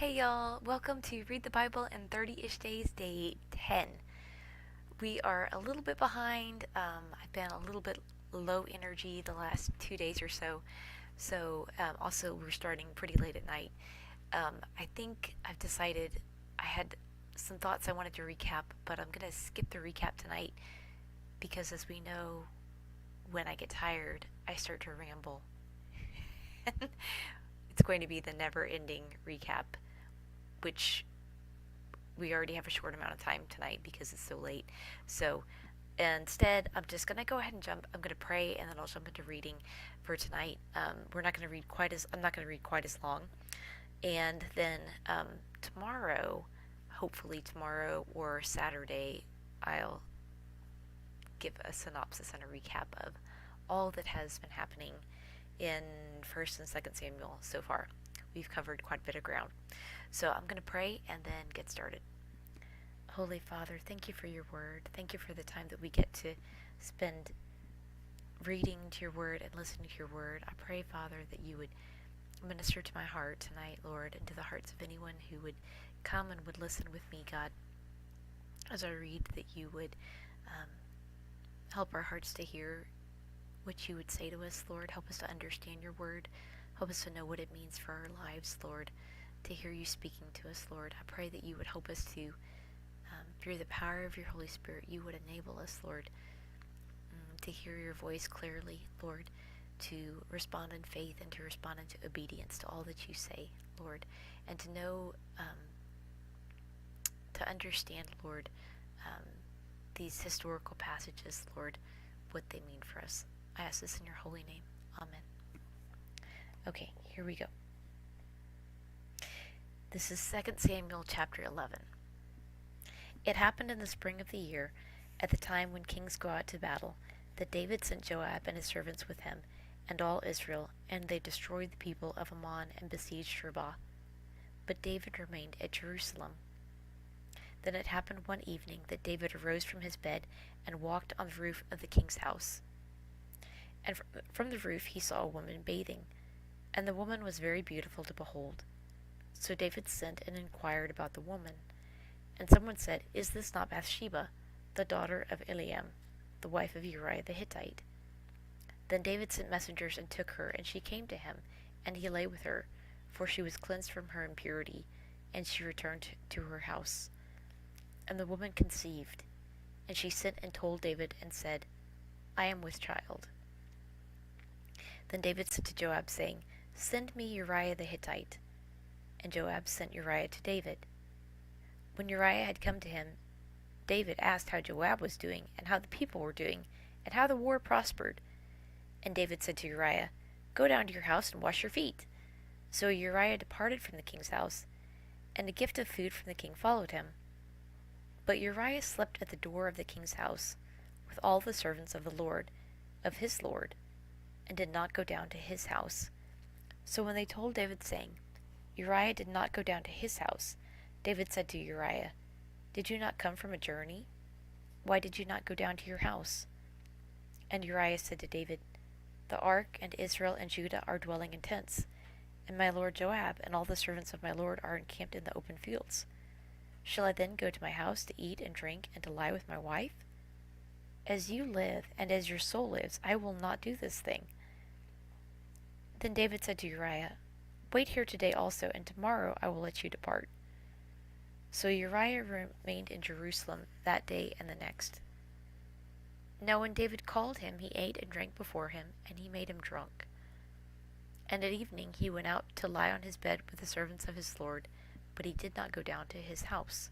Hey y'all, welcome to Read the Bible in 30-ish days, day 10. We are a little bit behind. I've been a little bit low energy the last 2 days or so. Also, we're starting pretty late at night. I think I've decided I had some thoughts I wanted to recap, but I'm going to skip the recap tonight because, as we know, when I get tired, I start to ramble. It's going to be the never ending recap, which we already have a short amount of time tonight because it's so late. So instead, I'm just going to go ahead and jump. I'm going to pray and then I'll jump into reading for tonight. We're not going to read quite as, I'm not going to read quite as long. And then tomorrow, hopefully tomorrow or Saturday, I'll give a synopsis and a recap of all that has been happening in 1st and 2nd Samuel so far. We've covered quite a bit of ground. So I'm going to pray and then get started. Holy Father, thank you for your word. Thank you for the time that we get to spend reading to your word and listening to your word. I pray, Father, that you would minister to my heart tonight, Lord, and to the hearts of anyone who would come and would listen with me, God, as I read, that you would help our hearts to hear what you would say to us, Lord. Help us to understand your word. Help us to know what it means for our lives, Lord, to hear you speaking to us, Lord. I pray that you would help us to, through the power of your Holy Spirit, you would enable us, Lord, to hear your voice clearly, Lord, to respond in faith and to respond into obedience to all that you say, Lord, and to know, to understand, Lord, these historical passages, Lord, what they mean for us. I ask this in your holy name. Amen. Okay, here we go. This is 2 Samuel chapter 11. It happened in the spring of the year, at the time when kings go out to battle, that David sent Joab and his servants with him, and all Israel, and they destroyed the people of Ammon and besieged Rabbah. But David remained at Jerusalem. Then it happened one evening that David arose from his bed and walked on the roof of the king's house. And from the roof he saw a woman bathing, and the woman was very beautiful to behold. So David sent and inquired about the woman. And someone said, "Is this not Bathsheba, the daughter of Eliam, the wife of Uriah the Hittite?" Then David sent messengers and took her, and she came to him, and he lay with her, for she was cleansed from her impurity, and she returned to her house. And the woman conceived, and she sent and told David and said, "I am with child." Then David said to Joab, saying, "Send me Uriah the Hittite." And Joab sent Uriah to David. When Uriah had come to him, David asked how Joab was doing, and how the people were doing, and how the war prospered. And David said to Uriah, "Go down to your house and wash your feet." So Uriah departed from the king's house, and a gift of food from the king followed him. But Uriah slept at the door of the king's house, with all the servants of the Lord, of his Lord, and did not go down to his house. So when they told David, saying, "Uriah did not go down to his house," David said to Uriah, "Did you not come from a journey? Why did you not go down to your house?" And Uriah said to David, "The ark and Israel and Judah are dwelling in tents, and my lord Joab and all the servants of my lord are encamped in the open fields. Shall I then go to my house to eat and drink and to lie with my wife? As you live, and as your soul lives, I will not do this thing." Then David said to Uriah, "Wait here today also, and tomorrow I will let you depart." So Uriah remained in Jerusalem that day and the next. Now when David called him, he ate and drank before him, and he made him drunk. And at evening he went out to lie on his bed with the servants of his lord, but he did not go down to his house.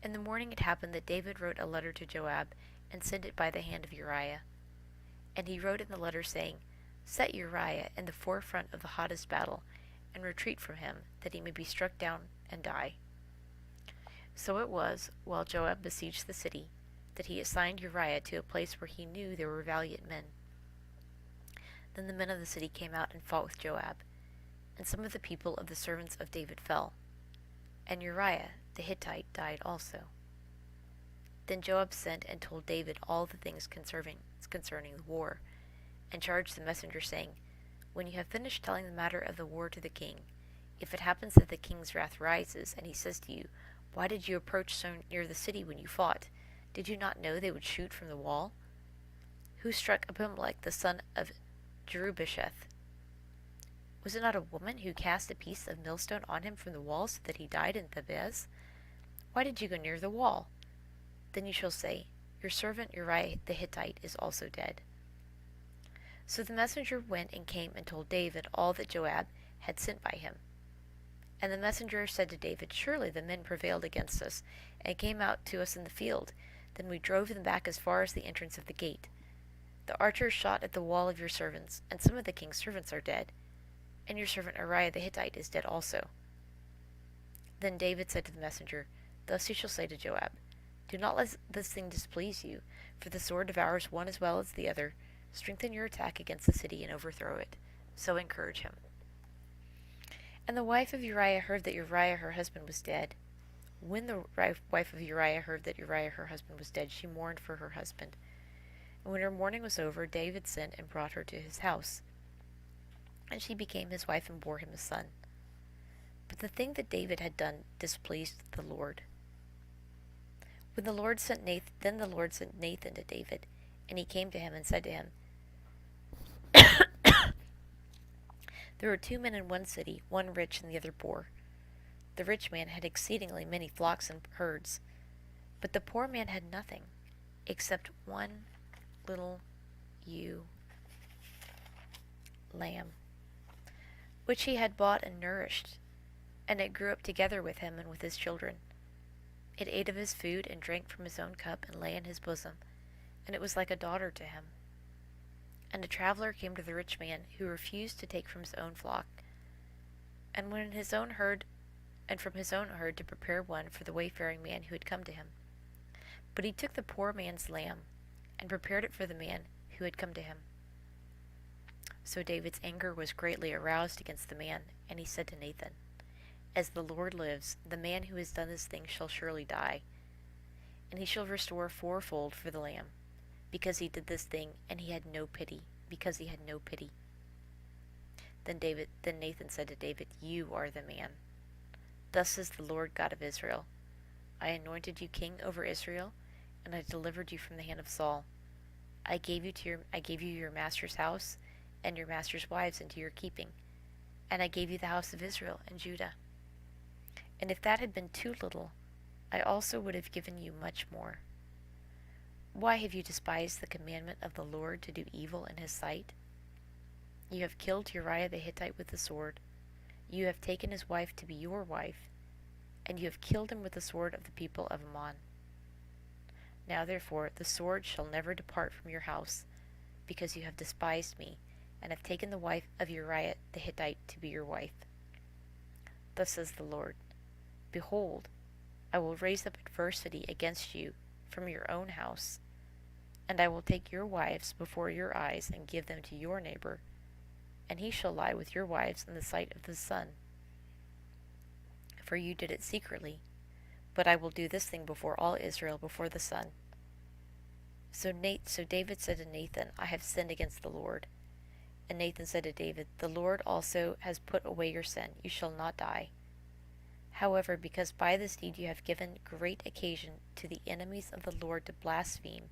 In the morning it happened that David wrote a letter to Joab, and sent it by the hand of Uriah. And he wrote in the letter, saying, "Set Uriah in the forefront of the hottest battle, and retreat from him, that he may be struck down and die." So it was, while Joab besieged the city, that he assigned Uriah to a place where he knew there were valiant men. Then the men of the city came out and fought with Joab, and some of the people of the servants of David fell, and Uriah the Hittite died also. Then Joab sent and told David all the things concerning the war, and charged the messenger, saying, "When you have finished telling the matter of the war to the king, If it happens that the king's wrath rises, and he says to you, 'Why did you approach so near the city when you fought? Did you not know they would shoot from the wall?' Who struck Abimelech the son of Jerubbesheth? Was it not a woman who cast a piece of millstone on him from the wall so that he died in Thebez? Why did you go near the wall?' Then you shall say, 'Your servant Uriah the Hittite is also dead.'" So the messenger went and came and told David all that Joab had sent by him. And the messenger said to David, "Surely the men prevailed against us, and came out to us in the field. Then we drove them back as far as the entrance of the gate. The archers shot at the wall of your servants, and some of the king's servants are dead, and your servant Uriah the Hittite is dead also." Then David said to the messenger, "Thus you shall say to Joab, 'Do not let this thing displease you, for the sword devours one as well as the other. Strengthen your attack against the city and overthrow it.' So encourage him." And the wife of Uriah heard that Uriah her husband was dead. When the wife of Uriah heard that Uriah her husband was dead, she mourned for her husband. And when her mourning was over, David sent and brought her to his house. And she became his wife and bore him a son. But the thing that David had done displeased the Lord. Then the Lord sent Nathan to David, and he came to him and said to him, "There were 2 men in one city, one rich and the other poor. The rich man had exceedingly many flocks and herds, but the poor man had nothing except one little ewe lamb, which he had bought and nourished, and it grew up together with him and with his children. It ate of his food and drank from his own cup and lay in his bosom, and it was like a daughter to him. And a traveler came to the rich man, who refused to take from his own flock, and from his own herd to prepare one for the wayfaring man who had come to him. But he took the poor man's lamb, and prepared it for the man who had come to him. So David's anger was greatly aroused against the man, and he said to Nathan, 'As the Lord lives, the man who has done this thing shall surely die, and he shall restore fourfold for the lamb, because he did this thing, and he had no pity, because he had no pity.' Then Nathan said to David, 'You are the man. Thus says the Lord God of Israel, I anointed you king over Israel, and I delivered you from the hand of Saul. I gave you your master's house and your master's wives into your keeping, and I gave you the house of Israel and Judah. And if that had been too little, I also would have given you much more. Why have you despised the commandment of the Lord to do evil in his sight? You have killed Uriah the Hittite with the sword. You have taken his wife to be your wife, and you have killed him with the sword of the people of Ammon. Now therefore the sword shall never depart from your house, because you have despised me, and have taken the wife of Uriah the Hittite to be your wife. Thus says the Lord, Behold, I will raise up adversity against you from your own house, and I will take your wives before your eyes and give them to your neighbor, and he shall lie with your wives in the sight of the sun. For you did it secretly, but I will do this thing before all Israel before the sun.' So David said to Nathan, I have sinned against the Lord. And Nathan said to David, The Lord also has put away your sin. You shall not die. However, because by this deed you have given great occasion to the enemies of the Lord to blaspheme,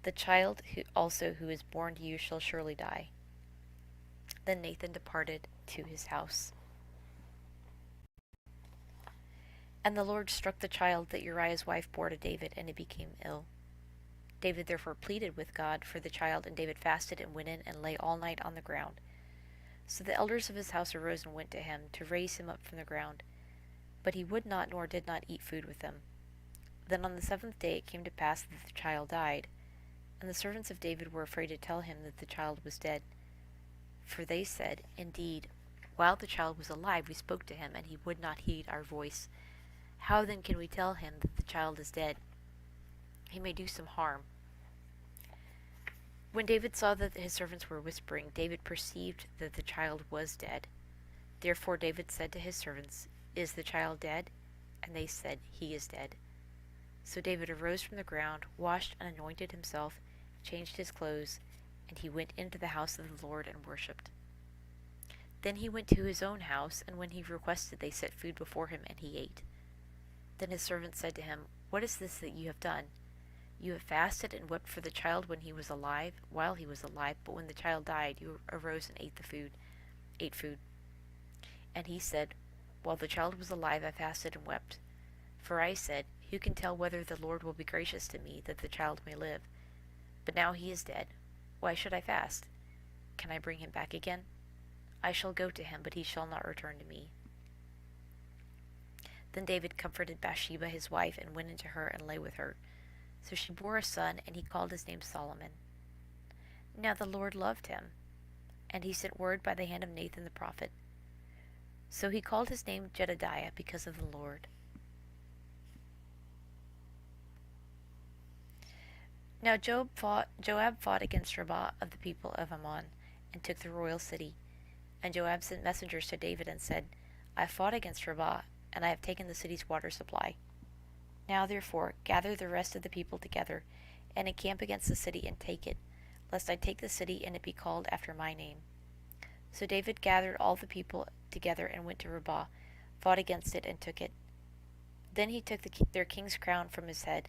the child who is born to you shall surely die." Then Nathan departed to his house. And the Lord struck the child that Uriah's wife bore to David, and it became ill. David therefore pleaded with God for the child, and David fasted and went in and lay all night on the ground. So the elders of his house arose and went to him to raise him up from the ground. But he would not nor did not eat food with them. Then on the 7th day it came to pass that the child died, and the servants of David were afraid to tell him that the child was dead. For they said, Indeed, while the child was alive we spoke to him, and he would not heed our voice. How then can we tell him that the child is dead? He may do some harm. When David saw that his servants were whispering, David perceived that the child was dead. Therefore David said to his servants, Is the child dead? And they said, He is dead. So David arose from the ground, washed and anointed himself, changed his clothes, and he went into the house of the Lord and worshipped. Then he went to his own house, and when he requested, they set food before him, and he ate. Then his servants said to him, What is this that you have done? You have fasted and wept for the child while he was alive, but when the child died, you arose and ate food. And he said, While the child was alive, I fasted and wept. For I said, Who can tell whether the Lord will be gracious to me, that the child may live? But now he is dead. Why should I fast? Can I bring him back again? I shall go to him, but he shall not return to me. Then David comforted Bathsheba his wife, and went into her and lay with her. So she bore a son, and he called his name Solomon. Now the Lord loved him, and he sent word by the hand of Nathan the prophet. So he called his name Jedediah, because of the Lord. Now Joab fought against Rabbah of the people of Ammon, and took the royal city. And Joab sent messengers to David and said, I have fought against Rabbah, and I have taken the city's water supply. Now therefore gather the rest of the people together, and encamp against the city and take it, lest I take the city and it be called after my name. So David gathered all the people together and went to Rabbah, fought against it, and took it. Then he took their king's crown from his head.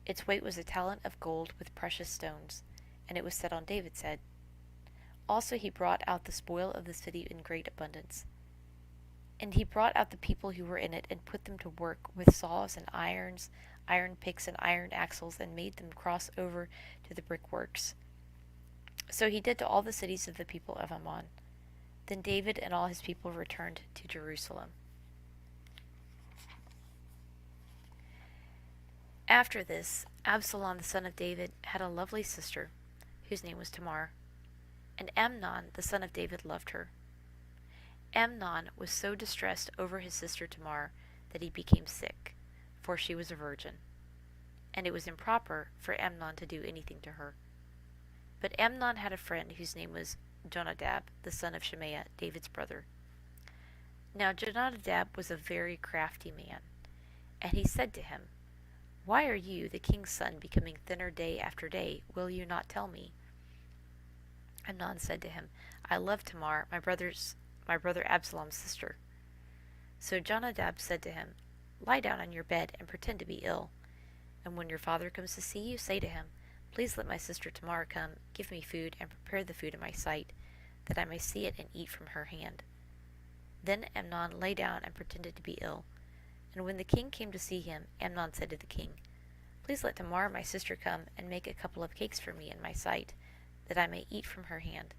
Its weight was a talent of gold with precious stones, and it was set on David's head. Also he brought out the spoil of the city in great abundance. And he brought out the people who were in it, and put them to work with saws and irons, iron picks and iron axles, and made them cross over to the brickworks. So he did to all the cities of the people of Ammon. Then David and all his people returned to Jerusalem. After this, Absalom the son of David had a lovely sister, whose name was Tamar. And Amnon the son of David loved her. Amnon was so distressed over his sister Tamar that he became sick, for she was a virgin, and it was improper for Amnon to do anything to her. But Amnon had a friend whose name was Jonadab, the son of Shemaiah, David's brother. Now Jonadab was a very crafty man, and he said to him, Why are you, the king's son, becoming thinner day after day? Will you not tell me? Amnon said to him, I love Tamar, my brother Absalom's sister. So Jonadab said to him, Lie down on your bed and pretend to be ill. And when your father comes to see you, say to him, Please let my sister Tamar come, give me food, and prepare the food in my sight, that I may see it and eat from her hand. Then Amnon lay down and pretended to be ill. And when the king came to see him, Amnon said to the king, Please let Tamar my sister come, and make a couple of cakes for me in my sight, that I may eat from her hand.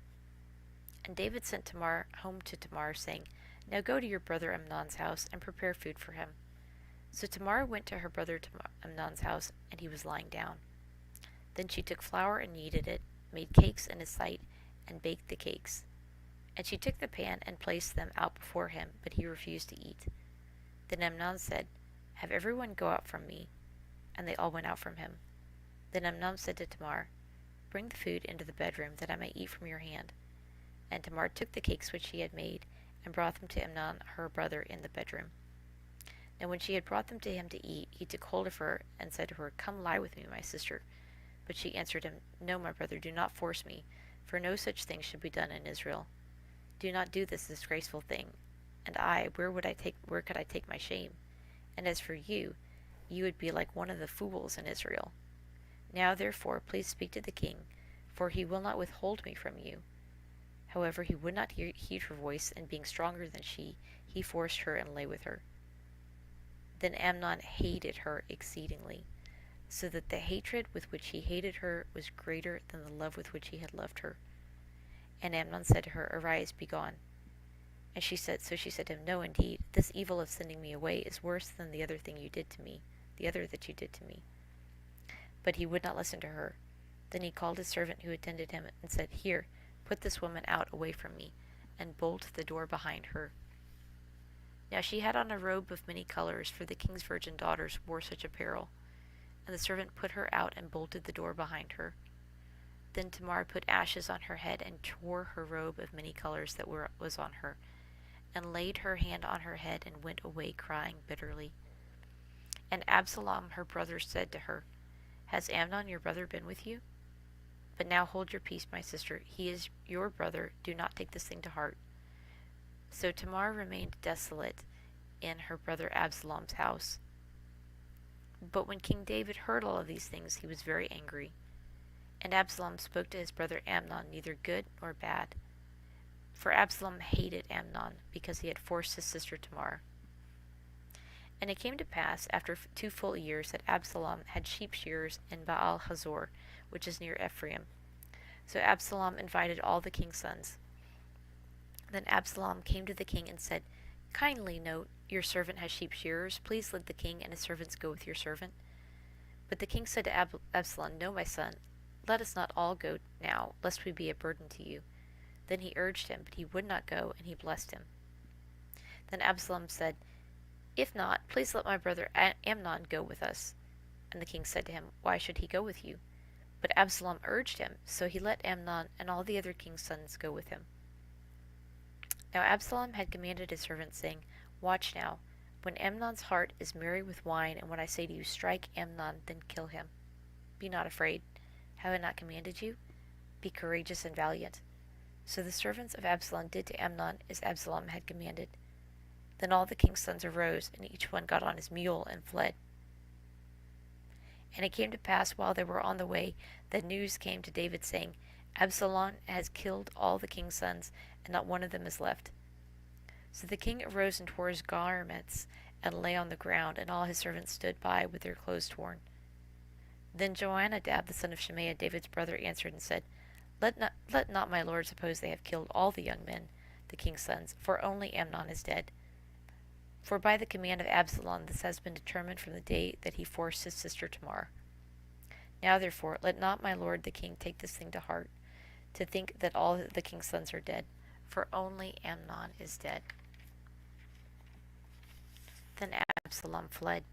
And David sent Tamar home to Tamar, saying, Now go to your brother Amnon's house, and prepare food for him. So Tamar went to her brother Amnon's house, and he was lying down. Then she took flour and kneaded it, made cakes in his sight, and baked the cakes. And she took the pan and placed them out before him, but he refused to eat. Then Amnon said, Have everyone go out from me. And they all went out from him. Then Amnon said to Tamar, Bring the food into the bedroom, that I may eat from your hand. And Tamar took the cakes which she had made, and brought them to Amnon her brother in the bedroom. Now when she had brought them to him to eat, he took hold of her, and said to her, Come lie with me, my sister. But she answered him, No, my brother, do not force me, for no such thing should be done in Israel. Do not do this disgraceful thing. And I, where could I take my shame? And as for you, you would be like one of the fools in Israel. Now therefore, please speak to the king, for he will not withhold me from you. However, he would not heed her voice, and being stronger than she, he forced her and lay with her. Then Amnon hated her exceedingly, so that the hatred with which he hated her was greater than the love with which he had loved her. And Amnon said to her, Arise, be gone. And she said to him, No, indeed, this evil of sending me away is worse than the other that you did to me. But he would not listen to her. Then he called his servant who attended him, and said, Here, put this woman out away from me, and bolt the door behind her. Now she had on a robe of many colors, for the king's virgin daughters wore such apparel. And the servant put her out and bolted the door behind her. Then Tamar put ashes on her head, and tore her robe of many colors that was on her, and laid her hand on her head, and went away crying bitterly. And Absalom her brother said to her, Has Amnon your brother been with you? But now hold your peace, my sister. He is your brother. Do not take this thing to heart. So Tamar remained desolate in her brother Absalom's house. But when King David heard all of these things, he was very angry. And Absalom spoke to his brother Amnon neither good nor bad. For Absalom hated Amnon, because he had forced his sister Tamar. And it came to pass, after 2 full years, that Absalom had sheep shearers in Baal Hazor, which is near Ephraim. So Absalom invited all the king's sons. Then Absalom came to the king and said, Kindly note, your servant has sheep shearers. Please let the king and his servants go with your servant. But the king said to Absalom, No, my son, let us not all go now, lest we be a burden to you. Then he urged him, but he would not go, and he blessed him. Then Absalom said, If not, please let my brother Amnon go with us. And the king said to him, Why should he go with you? But Absalom urged him, so he let Amnon and all the other king's sons go with him. Now Absalom had commanded his servants, saying, Watch now, when Amnon's heart is merry with wine, and when I say to you, Strike Amnon, then kill him. Be not afraid. Have I not commanded you? Be courageous and valiant. So the servants of Absalom did to Amnon as Absalom had commanded. Then all the king's sons arose, and each one got on his mule and fled. And it came to pass, while they were on the way, that news came to David, saying, Absalom has killed all the king's sons, and not one of them is left. So the king arose and tore his garments, and lay on the ground, and all his servants stood by with their clothes torn. Then Jonadab, the son of Shimei, David's brother, answered and said, Let not my lord suppose they have killed all the young men, the king's sons, for only Amnon is dead. For by the command of Absalom this has been determined from the day that he forced his sister Tamar. Now therefore let not my lord the king take this thing to heart, to think that all the king's sons are dead, for only Amnon is dead. Then Absalom fled,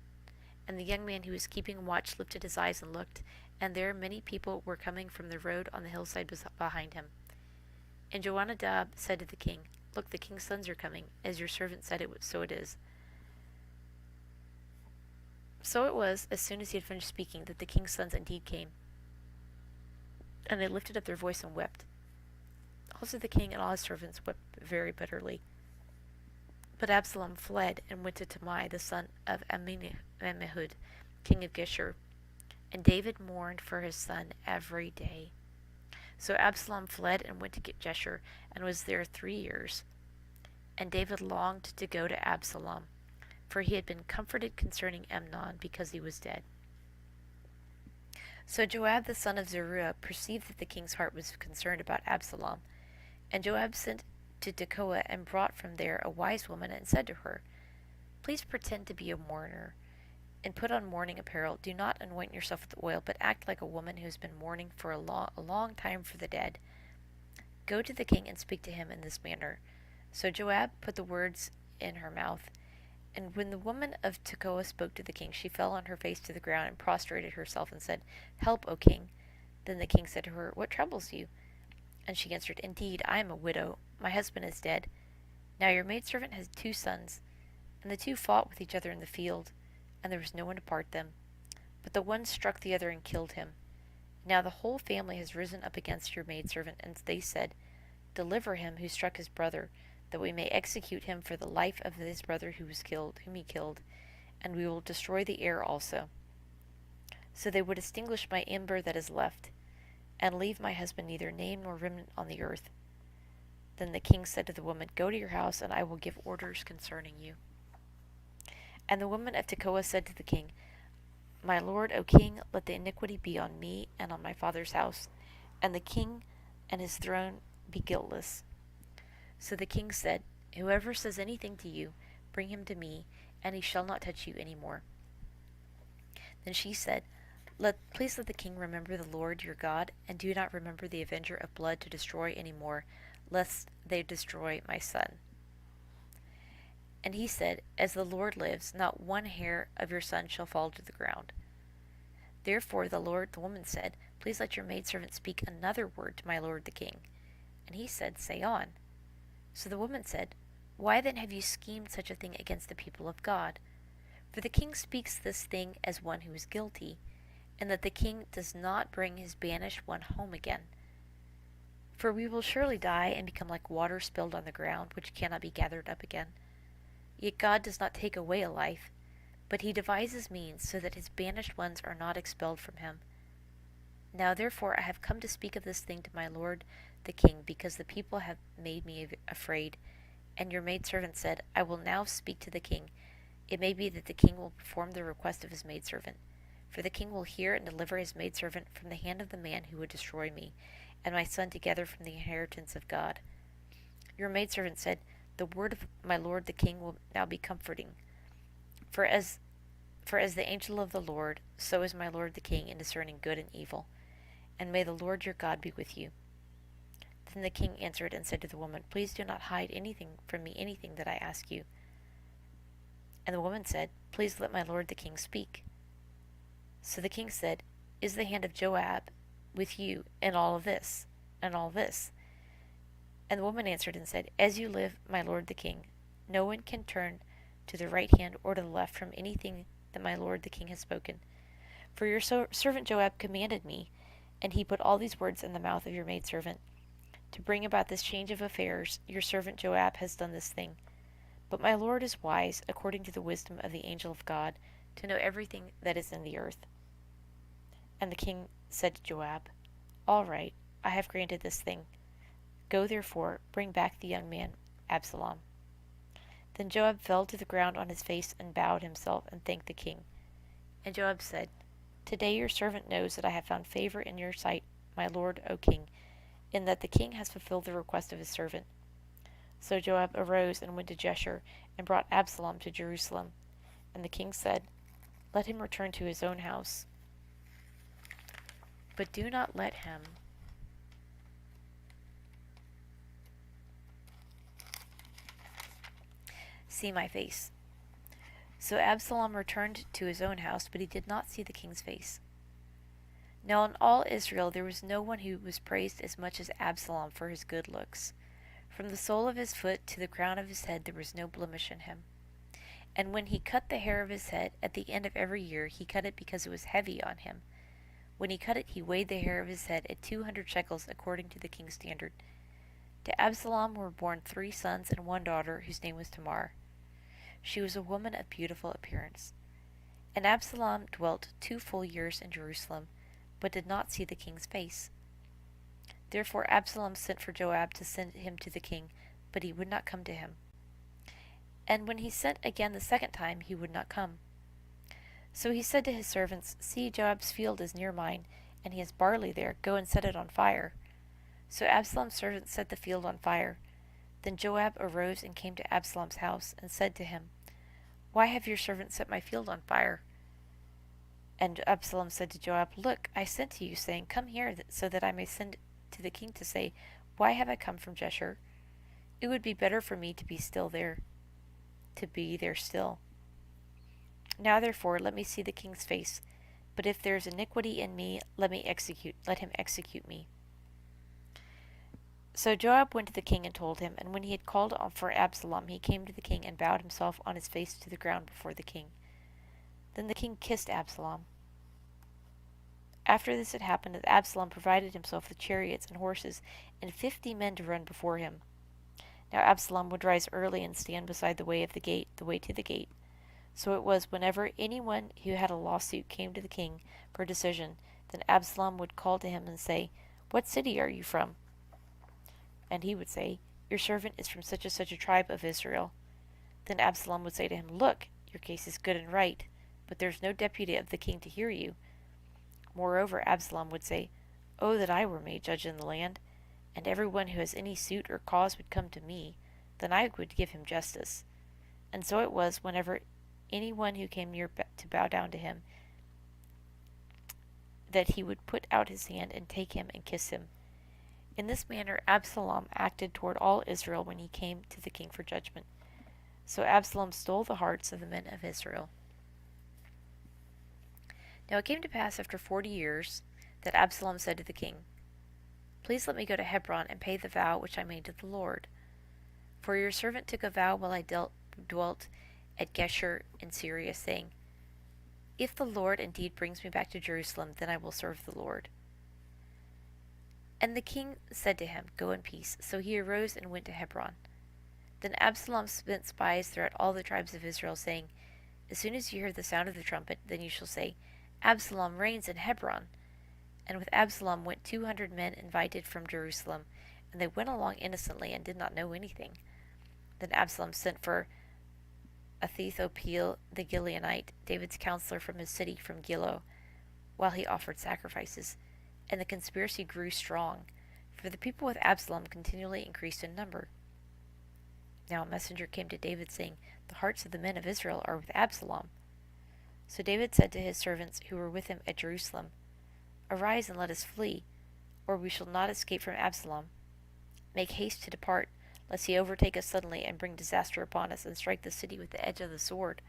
and the young man who was keeping watch lifted his eyes and looked, and there many people were coming from the road on the hillside behind him. And Jonadab said to the king, Look, the king's sons are coming, as your servant said so it is. So it was, as soon as he had finished speaking, that the king's sons indeed came. And they lifted up their voice and wept. Also the king and all his servants wept very bitterly. But Absalom fled and went to Talmai, the son of Ammihud, king of Geshur. And David mourned for his son every day. So Absalom fled and went to Geshur, and was there 3 years. And David longed to go to Absalom, for he had been comforted concerning Amnon, because he was dead. So Joab the son of Zeruiah perceived that the king's heart was concerned about Absalom. And Joab sent to Tekoa, and brought from there a wise woman, and said to her, Please pretend to be a mourner, and put on mourning apparel. Do not anoint yourself with oil, but act like a woman who has been mourning for a long time for the dead. Go to the king and speak to him in this manner. So Joab put the words in her mouth. And when the woman of Tekoa spoke to the king, she fell on her face to the ground and prostrated herself and said, Help, O king. Then the king said to her, What troubles you? And she answered, Indeed, I am a widow. My husband is dead. Now your maidservant has 2 sons, and the 2 fought with each other in the field, and there was no one to part them. But the one struck the other and killed him. Now the whole family has risen up against your maidservant, and they said, Deliver him who struck his brother, that we may execute him for the life of his brother whom he killed, and we will destroy the heir also. So they would extinguish my ember that is left, and leave my husband neither name nor remnant on the earth. Then the king said to the woman, Go to your house, and I will give orders concerning you. And the woman of Tekoa said to the king, My lord, O king, let the iniquity be on me and on my father's house, and the king and his throne be guiltless. So the king said, Whoever says anything to you, bring him to me, and he shall not touch you any more. Then she said, Please let the king remember the Lord your God, and do not remember the avenger of blood to destroy any more, lest they destroy my son. And he said, As the Lord lives, not one hair of your son shall fall to the ground. Therefore the woman said, Please let your maidservant speak another word to my lord the king. And he said, Say on. So the woman said, Why then have you schemed such a thing against the people of God? For the king speaks this thing as one who is guilty, and that the king does not bring his banished one home again. For we will surely die and become like water spilled on the ground, which cannot be gathered up again. Yet God does not take away a life, but he devises means so that his banished ones are not expelled from him. Now therefore I have come to speak of this thing to my lord the king, because the people have made me afraid. And your maidservant said, I will now speak to the king. It may be that the king will perform the request of his maidservant. For the king will hear and deliver his maidservant from the hand of the man who would destroy me, and my son together from the inheritance of God. Your maidservant said, The word of my lord the king will now be comforting. For as the angel of the Lord, so is my lord the king in discerning good and evil. And may the Lord your God be with you. Then the king answered and said to the woman, Please do not hide anything from me, anything that I ask you. And the woman said, Please let my lord the king speak. So the king said, Is the hand of Joab with you in all of this, and all this? And the woman answered and said, As you live, my lord the king, no one can turn to the right hand or to the left from anything that my lord the king has spoken. For your servant Joab commanded me, and he put all these words in the mouth of your maidservant. To bring about this change of affairs, your servant Joab has done this thing. But my lord is wise, according to the wisdom of the angel of God, to know everything that is in the earth. And the king said to Joab, All right, I have granted this thing. Go therefore, bring back the young man, Absalom. Then Joab fell to the ground on his face and bowed himself and thanked the king. And Joab said, Today your servant knows that I have found favor in your sight, my lord, O king, in that the king has fulfilled the request of his servant. So Joab arose and went to Jeshurun and brought Absalom to Jerusalem. And the king said, Let him return to his own house, but do not let him see my face. So Absalom returned to his own house, but he did not see the king's face. Now in all Israel there was no one who was praised as much as Absalom for his good looks. From the sole of his foot to the crown of his head there was no blemish in him. And when he cut the hair of his head at the end of every year, he cut it because it was heavy on him. When he cut it, he weighed the hair of his head at 200 shekels according to the king's standard. To Absalom were born 3 sons and 1 daughter, whose name was Tamar. She was a woman of beautiful appearance. And Absalom dwelt 2 full years in Jerusalem, but did not see the king's face. Therefore Absalom sent for Joab to send him to the king, but he would not come to him. And when he sent again the second time, he would not come. So he said to his servants, See, Joab's field is near mine, and he has barley there. Go and set it on fire. So Absalom's servants set the field on fire. Then Joab arose and came to Absalom's house, and said to him, Why have your servants set my field on fire? And Absalom said to Joab, Look, I sent to you, saying, Come here, so that I may send to the king to say, Why have I come from Jeshurun? It would be better for me to be there still. Now therefore let me see the king's face, but if there is iniquity in me, let him execute me. So Joab went to the king and told him, and when he had called for Absalom, he came to the king and bowed himself on his face to the ground before the king. Then the king kissed Absalom. After this had happened, Absalom provided himself with chariots and horses, and 50 men to run before him. Now Absalom would rise early and stand beside the way to the gate. So it was, whenever anyone who had a lawsuit came to the king for a decision, then Absalom would call to him and say, What city are you from? And he would say, Your servant is from such a tribe of Israel. Then Absalom would say to him, Look, your case is good and right, but there is no deputy of the king to hear you. Moreover, Absalom would say, Oh, that I were made judge in the land, and everyone who has any suit or cause would come to me, then I would give him justice. And so it was, whenever anyone who came near to bow down to him, that he would put out his hand and take him and kiss him. In this manner Absalom acted toward all Israel when he came to the king for judgment. So Absalom stole the hearts of the men of Israel. Now it came to pass after 40 years that Absalom said to the king, Please let me go to Hebron and pay the vow which I made to the Lord. For your servant took a vow while I dwelt at Geshur in Syria, saying, If the Lord indeed brings me back to Jerusalem, then I will serve the Lord. And the king said to him, Go in peace. So he arose and went to Hebron. Then Absalom sent spies throughout all the tribes of Israel, saying, As soon as you hear the sound of the trumpet, then you shall say, Absalom reigns in Hebron. And with Absalom went 200 men invited from Jerusalem, and they went along innocently and did not know anything. Then Absalom sent for Ahithophel the Gileonite, David's counselor from his city from Gilo, while he offered sacrifices. And the conspiracy grew strong, for the people with Absalom continually increased in number. Now a messenger came to David, saying, The hearts of the men of Israel are with Absalom. So David said to his servants who were with him at Jerusalem, Arise and let us flee, or we shall not escape from Absalom. Make haste to depart, lest he overtake us suddenly and bring disaster upon us and strike the city with the edge of the sword.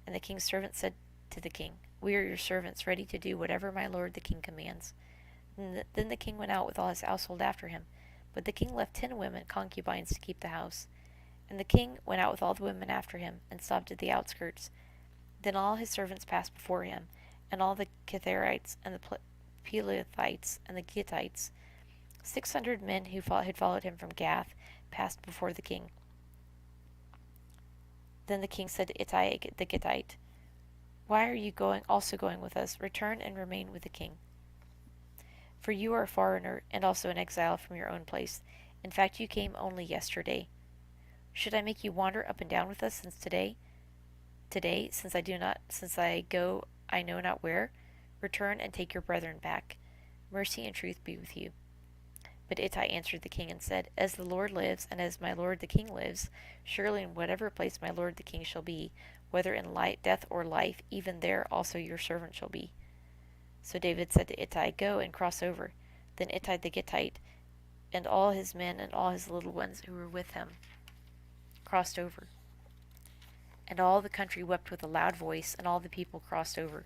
And the king's servants said to the king, We are your servants, ready to do whatever my lord the king commands. Then the king went out with all his household after him, but the king left 10 women concubines to keep the house. And the king went out with all the women after him, and stopped at the outskirts. Then all his servants passed before him, and all the Kitharites, and the Pelethites, and the Gittites. 600 men who had followed him from Gath passed before the king. Then the king said to Ittai the Gittite, Why are you also going with us? Return and remain with the king. For you are a foreigner, and also an exile from your own place. In fact, you came only yesterday. Should I make you wander up and down with us since today? Today, since I go I know not where? Return and take your brethren back. Mercy and truth be with you. But Ittai answered the king and said, As the Lord lives, and as my lord the king lives, surely in whatever place my lord the king shall be, whether in death or life, even there also your servant shall be. So David said to Ittai, Go and cross over. Then Ittai the Gittite, and all his men and all his little ones who were with him, crossed over. And all the country wept with a loud voice, and all the people crossed over.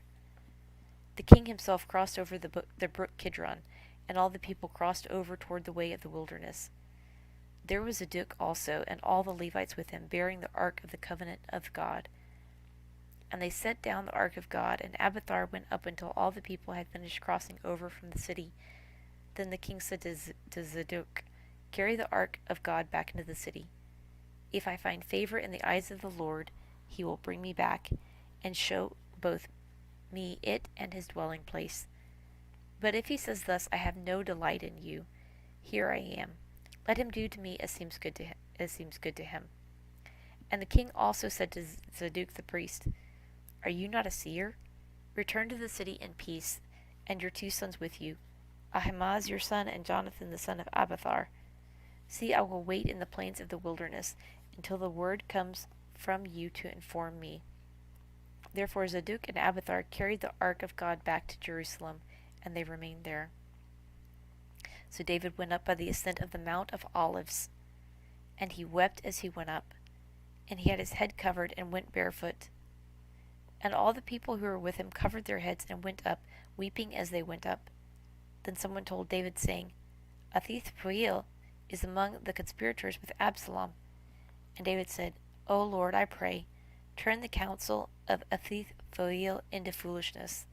The king himself crossed over the brook Kidron, and all the people crossed over toward the way of the wilderness. There was Zadok also, and all the Levites with him, bearing the ark of the covenant of God. And they set down the ark of God, and Abiathar went up until all the people had finished crossing over from the city. Then the king said to Zadok, Carry the ark of God back into the city. If I find favor in the eyes of the Lord, he will bring me back, and show both me it and his dwelling place. But if he says thus, I have no delight in you, here I am. Let him do to me as seems good to him. And the king also said to Zadok the priest, Are you not a seer? Return to the city in peace, and your 2 sons with you, Ahimaaz your son, and Jonathan the son of Abiathar. See, I will wait in the plains of the wilderness until the word comes from you to inform me. Therefore Zadok and Abiathar carried the ark of God back to Jerusalem, and they remained there. So David went up by the ascent of the Mount of Olives, and he wept as he went up, and he had his head covered and went barefoot. And all the people who were with him covered their heads and went up, weeping as they went up. Then someone told David, saying, Ahithophel is among the conspirators with Absalom. And David said, O Lord, I pray, turn the counsel of Ahithophel into foolishness.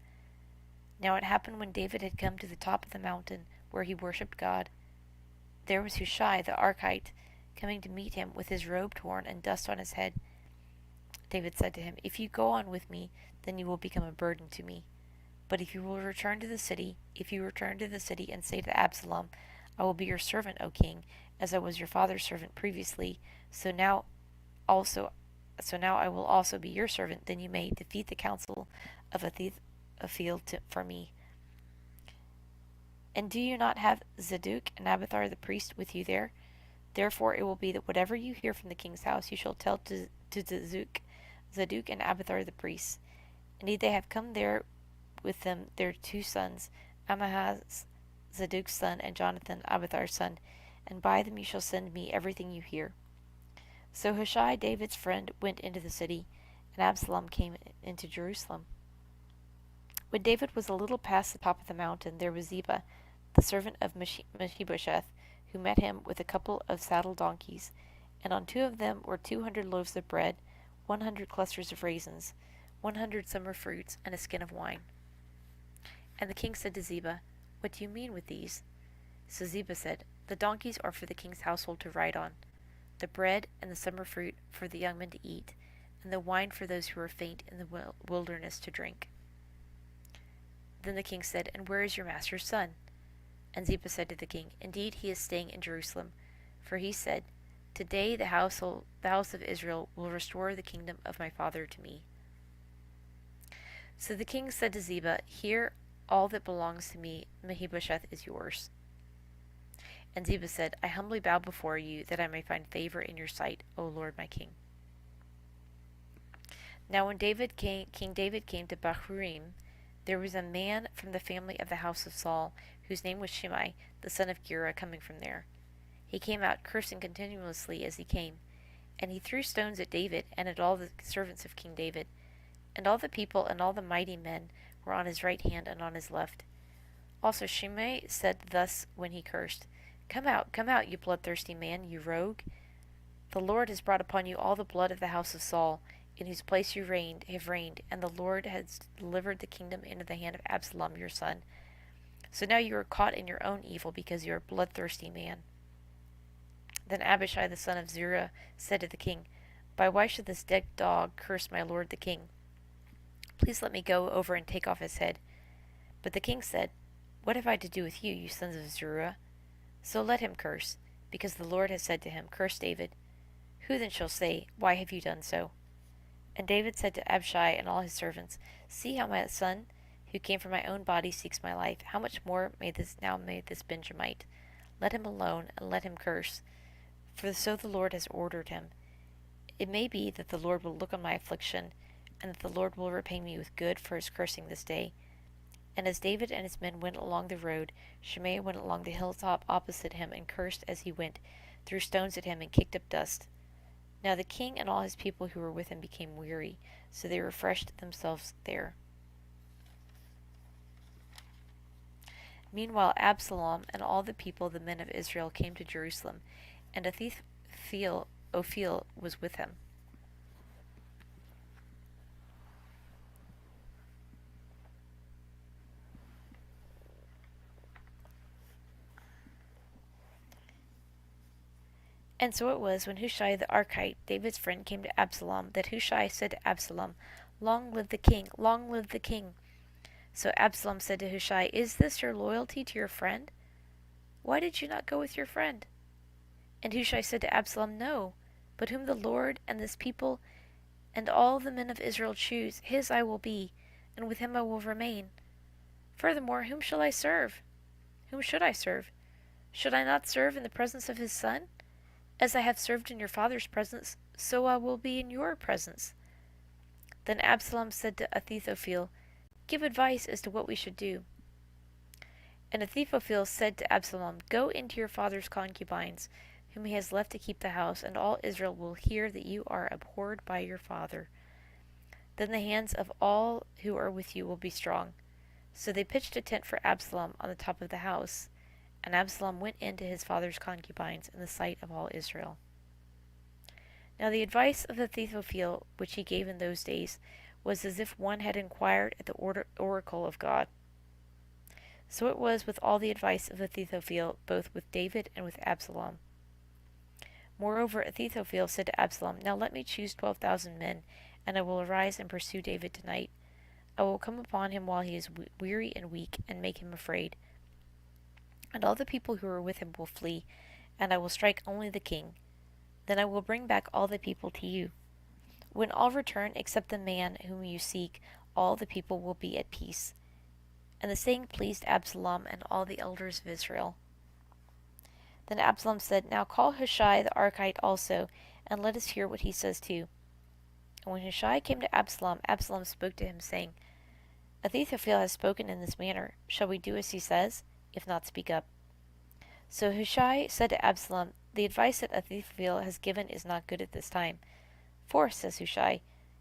Now it happened when David had come to the top of the mountain where he worshipped God, there was Hushai the Archite coming to meet him with his robe torn and dust on his head. David said to him, If you go on with me, then you will become a burden to me. But if you return to the city and say to Absalom, I will be your servant, O king, as I was your father's servant previously, so now I will also be your servant, then you may defeat the counsel of Ahithophel for me. And do you not have Zadok and Abiathar the priest with you there? Therefore it will be that whatever you hear from the king's house you shall tell to Zadok and Abiathar the priests. Indeed, they have come there with them their 2 sons, Ahimaaz, Zadok's son, and Jonathan, Abiathar's son, and by them you shall send me everything you hear. So Hushai, David's friend, went into the city, and Absalom came into Jerusalem. When David was a little past the top of the mountain, there was Ziba, the servant of Mephibosheth, who met him with a couple of saddle donkeys, and on 2 of them were 200 loaves of bread, 100 clusters of raisins, 100 summer fruits, and a skin of wine. And the king said to Ziba, What do you mean with these? So Ziba said, The donkeys are for the king's household to ride on, the bread and the summer fruit for the young men to eat, and the wine for those who are faint in the wilderness to drink. Then the king said, And where is your master's son? And Ziba said to the king, Indeed, he is staying in Jerusalem. For he said, Today the house of Israel will restore the kingdom of my father to me. So the king said to Ziba, Here all that belongs to me, Mephibosheth, is yours. And Ziba said, I humbly bow before you, that I may find favor in your sight, O Lord my king. Now when King David came to Bahurim, there was a man from the family of the house of Saul, whose name was Shimei, the son of Gera, coming from there. He came out cursing continuously as he came, and he threw stones at David and at all the servants of King David. And all the people and all the mighty men were on his right hand and on his left. Also Shimei said thus when he cursed, come out, you bloodthirsty man, you rogue. The Lord has brought upon you all the blood of the house of Saul, in whose place you have reigned, and the Lord has delivered the kingdom into the hand of Absalom your son. So now you are caught in your own evil, because you are a bloodthirsty man. Then Abishai the son of Zeruiah said to the king, By why should this dead dog curse my lord the king? Please let me go over and take off his head. But the king said, What have I to do with you, you sons of Zeruiah? So let him curse, because the Lord has said to him, Curse David. Who then shall say, Why have you done so? And David said to Abishai and all his servants, See how my son, who came from my own body, seeks my life. How much more may this Benjamite? Let him alone, and let him curse. For so the Lord has ordered him. It may be that the Lord will look on my affliction, and that the Lord will repay me with good for his cursing this day. And as David and his men went along the road, Shimei went along the hilltop opposite him, and cursed as he went, threw stones at him, and kicked up dust. Now the king and all his people who were with him became weary, so they refreshed themselves there. Meanwhile Absalom and all the people, the men of Israel, came to Jerusalem, and Ahithophel was with him. And so it was, when Hushai the Archite, David's friend, came to Absalom, that Hushai said to Absalom, Long live the king! Long live the king! So Absalom said to Hushai, Is this your loyalty to your friend? Why did you not go with your friend? And Hushai said to Absalom, No, but whom the Lord and this people and all the men of Israel choose, his I will be, and with him I will remain. Furthermore, whom shall I serve? Whom should I serve? Should I not serve in the presence of his son? As I have served in your father's presence, so I will be in your presence. Then Absalom said to Ahithophel, Give advice as to what we should do. And Ahithophel said to Absalom, Go into your father's concubines, whom he has left to keep the house, and all Israel will hear that you are abhorred by your father. Then the hands of all who are with you will be strong. So they pitched a tent for Absalom on the top of the house, and Absalom went into his father's concubines in the sight of all Israel. Now the advice of Ahithophel, which he gave in those days, was as if one had inquired at the oracle of God. So it was with all the advice of Ahithophel, both with David and with Absalom. Moreover, Ahithophel said to Absalom, Now let me choose 12,000 men, and I will arise and pursue David tonight. I will come upon him while he is weary and weak, and make him afraid. And all the people who are with him will flee, and I will strike only the king. Then I will bring back all the people to you. When all return except the man whom you seek, all the people will be at peace. And the saying pleased Absalom and all the elders of Israel. Then Absalom said, Now call Hushai the Archite also, and let us hear what he says too. And when Hushai came to Absalom, Absalom spoke to him, saying, Ahithophel has spoken in this manner. Shall we do as he says? If not, speak up. So Hushai said to Absalom, The advice that Ahithophel has given is not good at this time. For, says Hushai,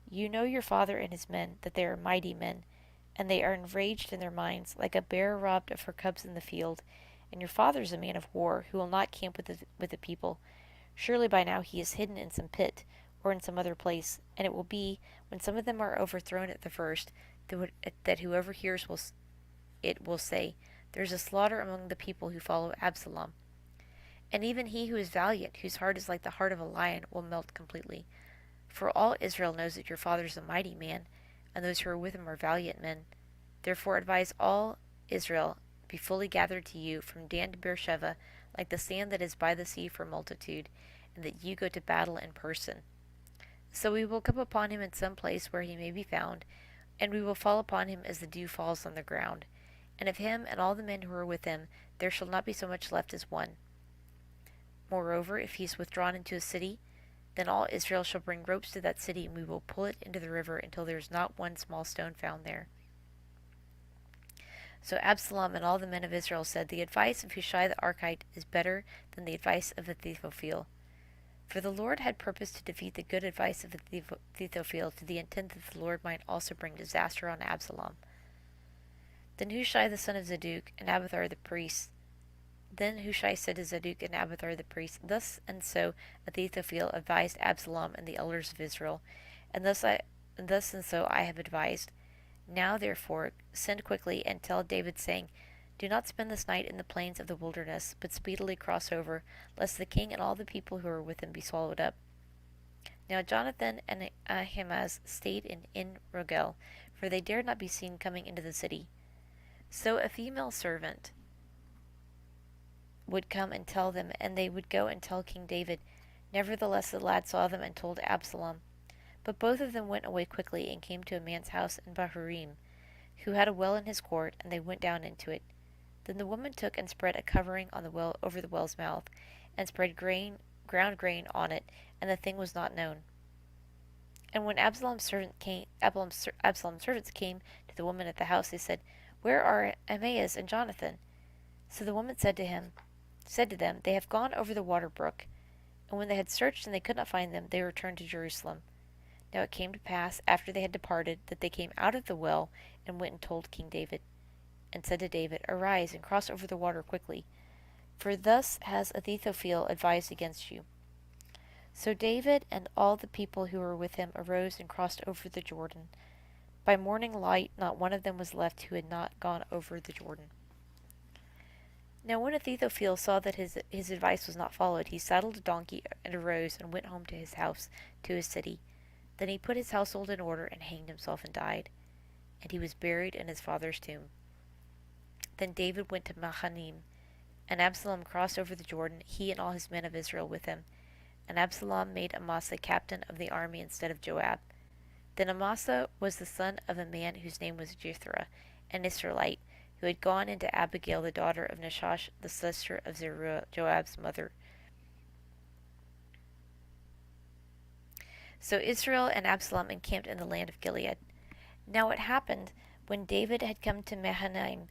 you know your father and his men, that they are mighty men, and they are enraged in their minds, like a bear robbed of her cubs in the field. And your father is a man of war, who will not camp with the people. Surely by now he is hidden in some pit, or in some other place, and it will be, when some of them are overthrown at the first, that whoever hears will say, there is a slaughter among the people who follow Absalom. And even he who is valiant, whose heart is like the heart of a lion, will melt completely. For all Israel knows that your father is a mighty man, and those who are with him are valiant men. Therefore advise all Israel be fully gathered to you from Dan to Beersheba, like the sand that is by the sea for multitude, and that you go to battle in person. So we will come upon him in some place where he may be found, and we will fall upon him as the dew falls on the ground. And of him and all the men who are with him there shall not be so much left as one. Moreover, if he is withdrawn into a city, then all Israel shall bring ropes to that city, and we will pull it into the river until there is not one small stone found there. So Absalom and all the men of Israel said, The advice of Hushai the Archite is better than the advice of Ahithophel. For the Lord had purposed to defeat the good advice of Ahithophel to the intent that the Lord might also bring disaster on Absalom. Then Hushai the son of Zadok and Abiathar the priest Then Hushai said to Zadok and Abiathar the priest, Thus and so Ahithophel advised Absalom and the elders of Israel, and thus and so I have advised. Now therefore send quickly and tell David, saying, Do not spend this night in the plains of the wilderness, but speedily cross over, lest the king and all the people who are with him be swallowed up. Now Jonathan and Ahimaaz stayed in En-Rogel, for they dared not be seen coming into the city. So a female servant would come and tell them, and they would go and tell King David. Nevertheless the lad saw them and told Absalom. But both of them went away quickly and came to a man's house in Bahurim, who had a well in his court, and they went down into it. Then the woman took and spread a covering on the well over the well's mouth, and spread ground grain on it, and the thing was not known. And when Absalom's servants came to the woman at the house, they said, Where are Ahimaaz and Jonathan? So the woman said to them, They have gone over the water brook. And when they had searched and they could not find them, they returned to Jerusalem. Now it came to pass, after they had departed, that they came out of the well, and went and told King David, and said to David, Arise, and cross over the water quickly, for thus has Ahithophel advised against you. So David and all the people who were with him arose and crossed over the Jordan. By morning light not one of them was left who had not gone over the Jordan. Now when Ahithophel saw that his advice was not followed, he saddled a donkey and arose and went home to his house, to his city. Then he put his household in order and hanged himself and died. And he was buried in his father's tomb. Then David went to Mahanaim, and Absalom crossed over the Jordan, he and all his men of Israel with him. And Absalom made Amasa captain of the army instead of Joab. Then Amasa was the son of a man whose name was Jethro, an Israelite, who had gone into Abigail the daughter of Nahash, the sister of Zeruiah, Joab's mother. So Israel and Absalom encamped in the land of Gilead. Now it happened, when David had come to Mahanaim,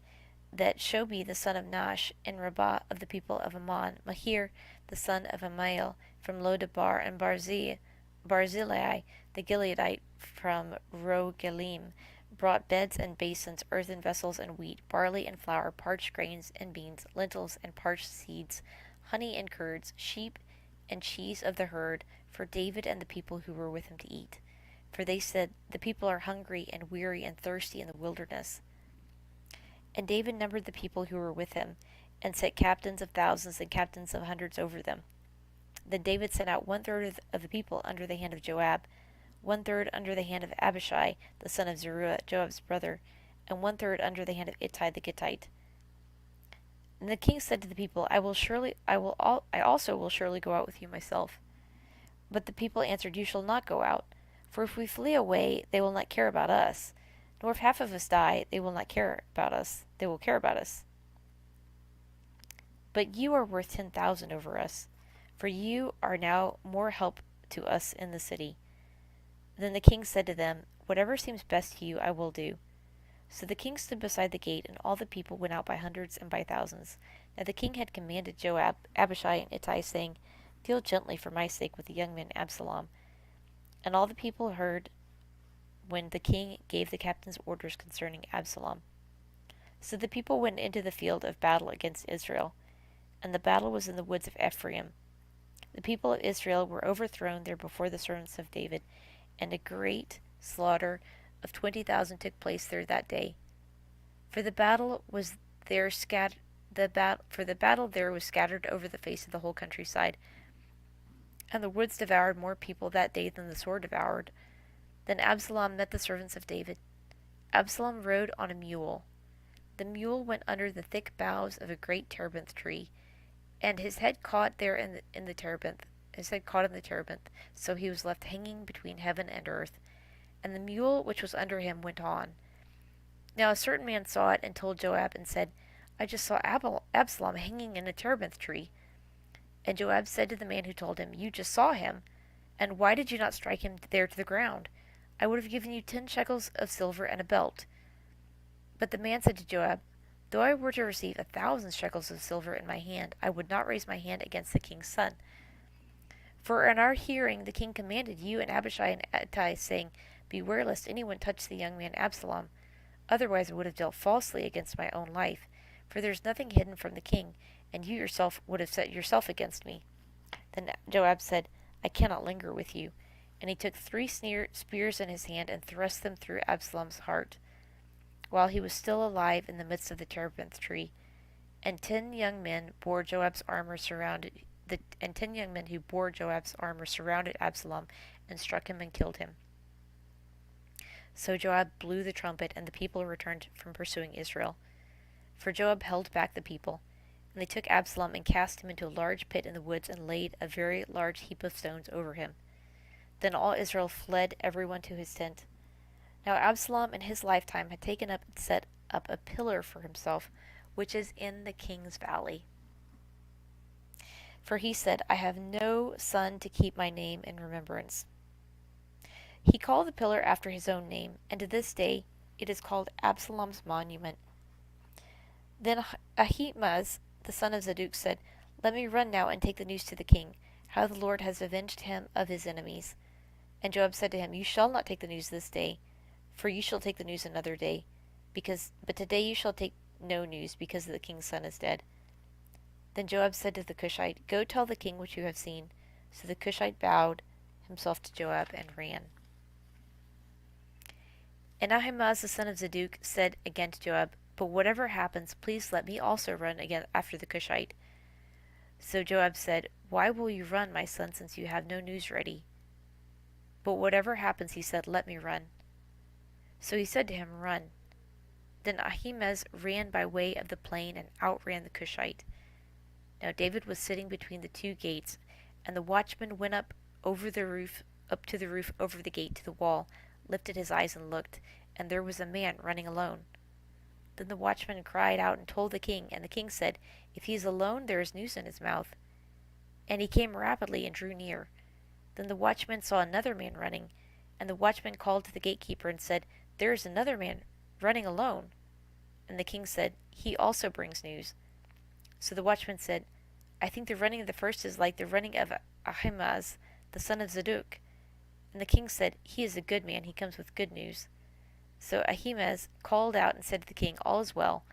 that Shobi the son of Nahash, in Rabbah of the people of Ammon, Mahir the son of Ammiel from Lodabar, and Barzillai the Gileadite from Rogelim, brought beds and basins, earthen vessels and wheat, barley and flour, parched grains and beans, lentils and parched seeds, honey and curds, sheep and cheese of the herd, for David and the people who were with him to eat. For they said, The people are hungry and weary and thirsty in the wilderness. And David numbered the people who were with him, and set captains of thousands and captains of hundreds over them. Then David sent out 1/3 of the people under the hand of Joab, 1/3 under the hand of Abishai, the son of Zeruiah, Joab's brother, and 1/3 under the hand of Ittai the Gittite. And the king said to the people, I also will surely go out with you myself. But the people answered, You shall not go out, for if we flee away, they will not care about us, nor if half of us die, they will not care about us. They will care about us. But you are worth 10,000 over us, for you are now more help to us in the city. Then the king said to them, Whatever seems best to you, I will do. So the king stood beside the gate, and all the people went out by hundreds and by thousands. Now the king had commanded Joab, Abishai, and Ittai, saying, Deal gently for my sake with the young man Absalom. And all the people heard when the king gave the captain's orders concerning Absalom. So the people went into the field of battle against Israel, and the battle was in the woods of Ephraim. The people of Israel were overthrown there before the servants of David, and a great slaughter of 20,000 took place there that day. For the battle was there for the battle there was scattered over the face of the whole countryside, and the woods devoured more people that day than the sword devoured. Then Absalom met the servants of David. Absalom rode on a mule. The mule went under the thick boughs of a great terebinth tree, and his head caught there in the terebinth. His head caught in the terebinth, so he was left hanging between heaven and earth. And the mule which was under him went on. Now a certain man saw it and told Joab and said, I just saw Absalom hanging in a terebinth tree. And Joab said to the man who told him, You just saw him, and why did you not strike him there to the ground? I would have given you 10 shekels of silver and a belt. But the man said to Joab, Though I were to receive 1,000 shekels of silver in my hand, I would not raise my hand against the king's son. For in our hearing the king commanded you and Abishai and Ittai, saying, Beware lest anyone touch the young man Absalom. Otherwise I would have dealt falsely against my own life. For there is nothing hidden from the king, and you yourself would have set yourself against me. Then Joab said, I cannot linger with you. And he took 3 spears in his hand and thrust them through Absalom's heart, while he was still alive in the midst of the terebinth tree. And 10 young men who bore Joab's armor surrounded Absalom and struck him and killed him. So Joab blew the trumpet, and the people returned from pursuing Israel. For Joab held back the people. And they took Absalom and cast him into a large pit in the woods and laid a very large heap of stones over him. Then all Israel fled, everyone to his tent. Now Absalom in his lifetime had taken up and set up a pillar for himself, which is in the king's valley. For he said, I have no son to keep my name in remembrance. He called the pillar after his own name, and to this day it is called Absalom's monument. Then Ahimaaz, the son of Zadok, said, Let me run now and take the news to the king, how the Lord has avenged him of his enemies. And Joab said to him, You shall not take the news this day, for you shall take the news another day, but today you shall take no news, because the king's son is dead. Then Joab said to the Cushite, Go tell the king what you have seen. So the Cushite bowed himself to Joab and ran. And Ahimaaz the son of Zadok said again to Joab, But whatever happens, please let me also run again after the Cushite. So Joab said, Why will you run, my son, since you have no news ready? But whatever happens, he said, Let me run. So he said to him, Run. Then Ahimaaz ran by way of the plain and outran the Cushite. Now David was sitting between the 2 gates, and the watchman went up to the roof over the gate to the wall, lifted his eyes and looked, and there was a man running alone. Then the watchman cried out and told the king, and the king said, If he is alone, there is news in his mouth. And he came rapidly and drew near. Then the watchman saw another man running, and the watchman called to the gatekeeper and said, There is another man running alone. And the king said, He also brings news. So the watchman said, I think the running of the first is like the running of Ahimaaz, the son of Zadok. And the king said, He is a good man, he comes with good news. So Ahimaaz called out and said to the king, All is well.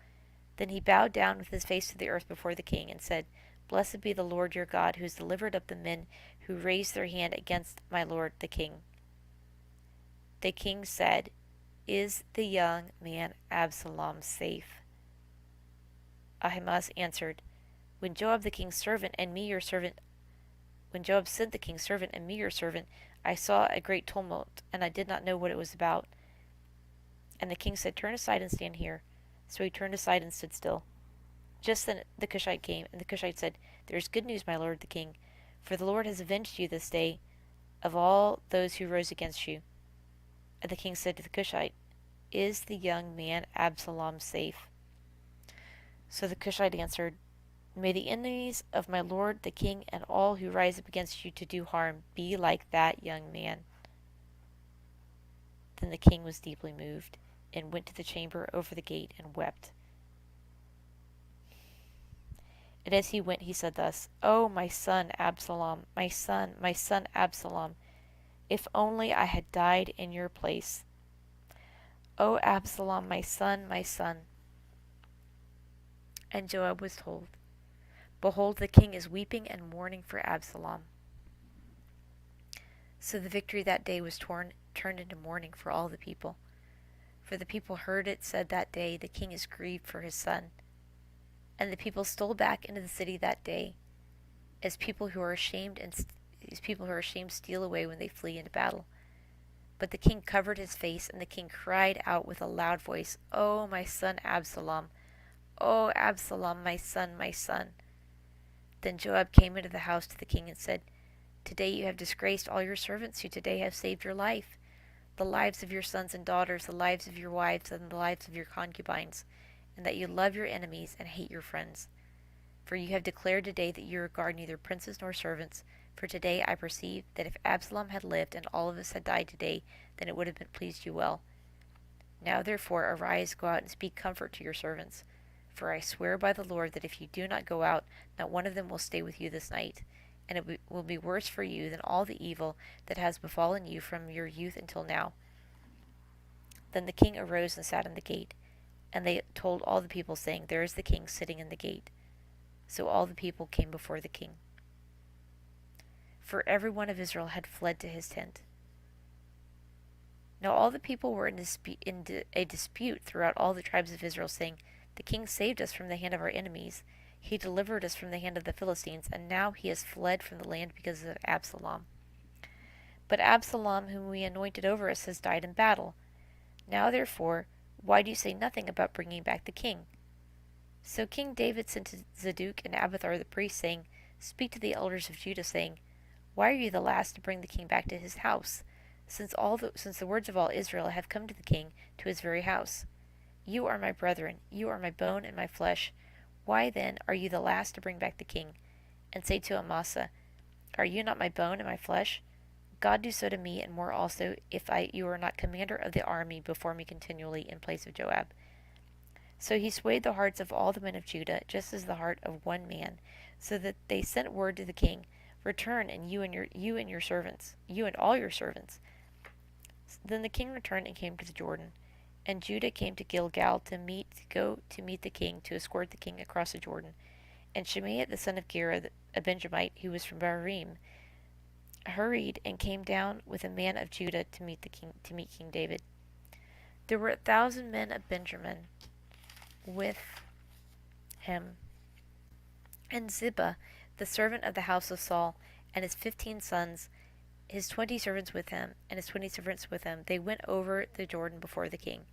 Then he bowed down with his face to the earth before the king and said, Blessed be the Lord your God, who has delivered up the men who raised their hand against my lord the king. The king said, Is the young man Absalom safe? Ahimaaz answered, When Joab the king's servant and me your servant, when Joab sent the king's servant and me your servant, I saw a great tumult, and I did not know what it was about. And the king said, Turn aside and stand here. So he turned aside and stood still. Just then the Cushite came, and the Cushite said, There is good news, my lord the king, for the Lord has avenged you this day of all those who rose against you. And the king said to the Cushite, Is the young man Absalom safe? So the Cushite answered, May the enemies of my lord the king and all who rise up against you to do harm be like that young man. Then the king was deeply moved, and went to the chamber over the gate and wept. And as he went, he said thus, O my son Absalom, my son Absalom, if only I had died in your place. O Absalom, my son, my son. And Joab was told, Behold, the king is weeping and mourning for Absalom. So the victory that day was turned into mourning for all the people. For the people heard it said that day, The king is grieved for his son. And the people stole back into the city that day, as people who are ashamed steal away when they flee into battle. But the king covered his face, and the king cried out with a loud voice, "Oh, my son Absalom! Oh, Absalom, my son, my son!" Then Joab came into the house to the king and said, "Today you have disgraced all your servants who today have saved your life, the lives of your sons and daughters, the lives of your wives, and the lives of your concubines, and that you love your enemies and hate your friends. For you have declared today that you regard neither princes nor servants. For today I perceive that if Absalom had lived and all of us had died today, then it would have been pleased you well. Now therefore arise, go out and speak comfort to your servants. For I swear by the Lord that if you do not go out, not one of them will stay with you this night. And it will be worse for you than all the evil that has befallen you from your youth until now." Then the king arose and sat in the gate. And they told all the people, saying, "There is the king sitting in the gate." So all the people came before the king. For every one of Israel had fled to his tent. Now all the people were in a dispute throughout all the tribes of Israel, saying, "The king saved us from the hand of our enemies. He delivered us from the hand of the Philistines, and now he has fled from the land because of Absalom. But Absalom, whom we anointed over us, has died in battle. Now therefore, why do you say nothing about bringing back the king?" So King David sent to Zadok and Abiathar the priests, saying, "Speak to the elders of Judah, saying, Why are you the last to bring the king back to his house, since the words of all Israel have come to the king, to his very house? You are my brethren, you are my bone and my flesh. Why then are you the last to bring back the king? And say to Amasa, Are you not my bone and my flesh? God do so to me, and more also, if you are not commander of the army before me continually in place of Joab." So he swayed the hearts of all the men of Judah, just as the heart of one man, so that they sent word to the king, "Return, and you and your servants, you and all your servants." Then the king returned and came to the Jordan. And Judah came to Gilgal to go to meet the king, to escort the king across the Jordan. And Shimei the son of Gera, a Benjamite, who was from Bahurim, hurried and came down with a man of Judah to meet King David. There were 1,000 men of Benjamin with him, and Ziba, the servant of the house of Saul, and his 15 sons, his 20 servants with him, and his 20 servants with him, they went over the Jordan before the king.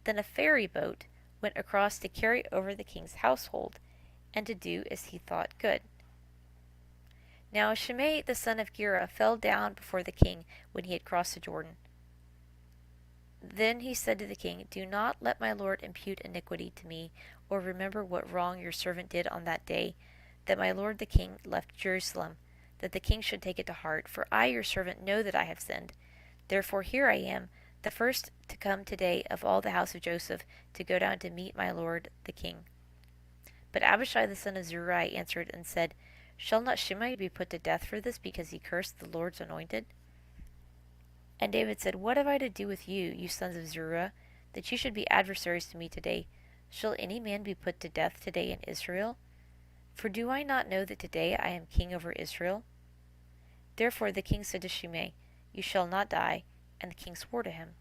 Then a ferry boat went across to carry over the king's household, and to do as he thought good. Now Shimei the son of Gera fell down before the king when he had crossed the Jordan. Then he said to the king, "Do not let my lord impute iniquity to me, or remember what wrong your servant did on that day, that my lord the king left Jerusalem, that the king should take it to heart. For I, your servant, know that I have sinned. Therefore here I am, the first to come today of all the house of Joseph, to go down to meet my lord the king." But Abishai the son of Zeruiah answered and said, "Shall not Shimei be put to death for this, because he cursed the Lord's anointed?" And David said, "What have I to do with you, you sons of Zeruiah, that you should be adversaries to me today? Shall any man be put to death today in Israel? For do I not know that today I am king over Israel?" Therefore the king said to Shimei, "You shall not die," and the king swore to him.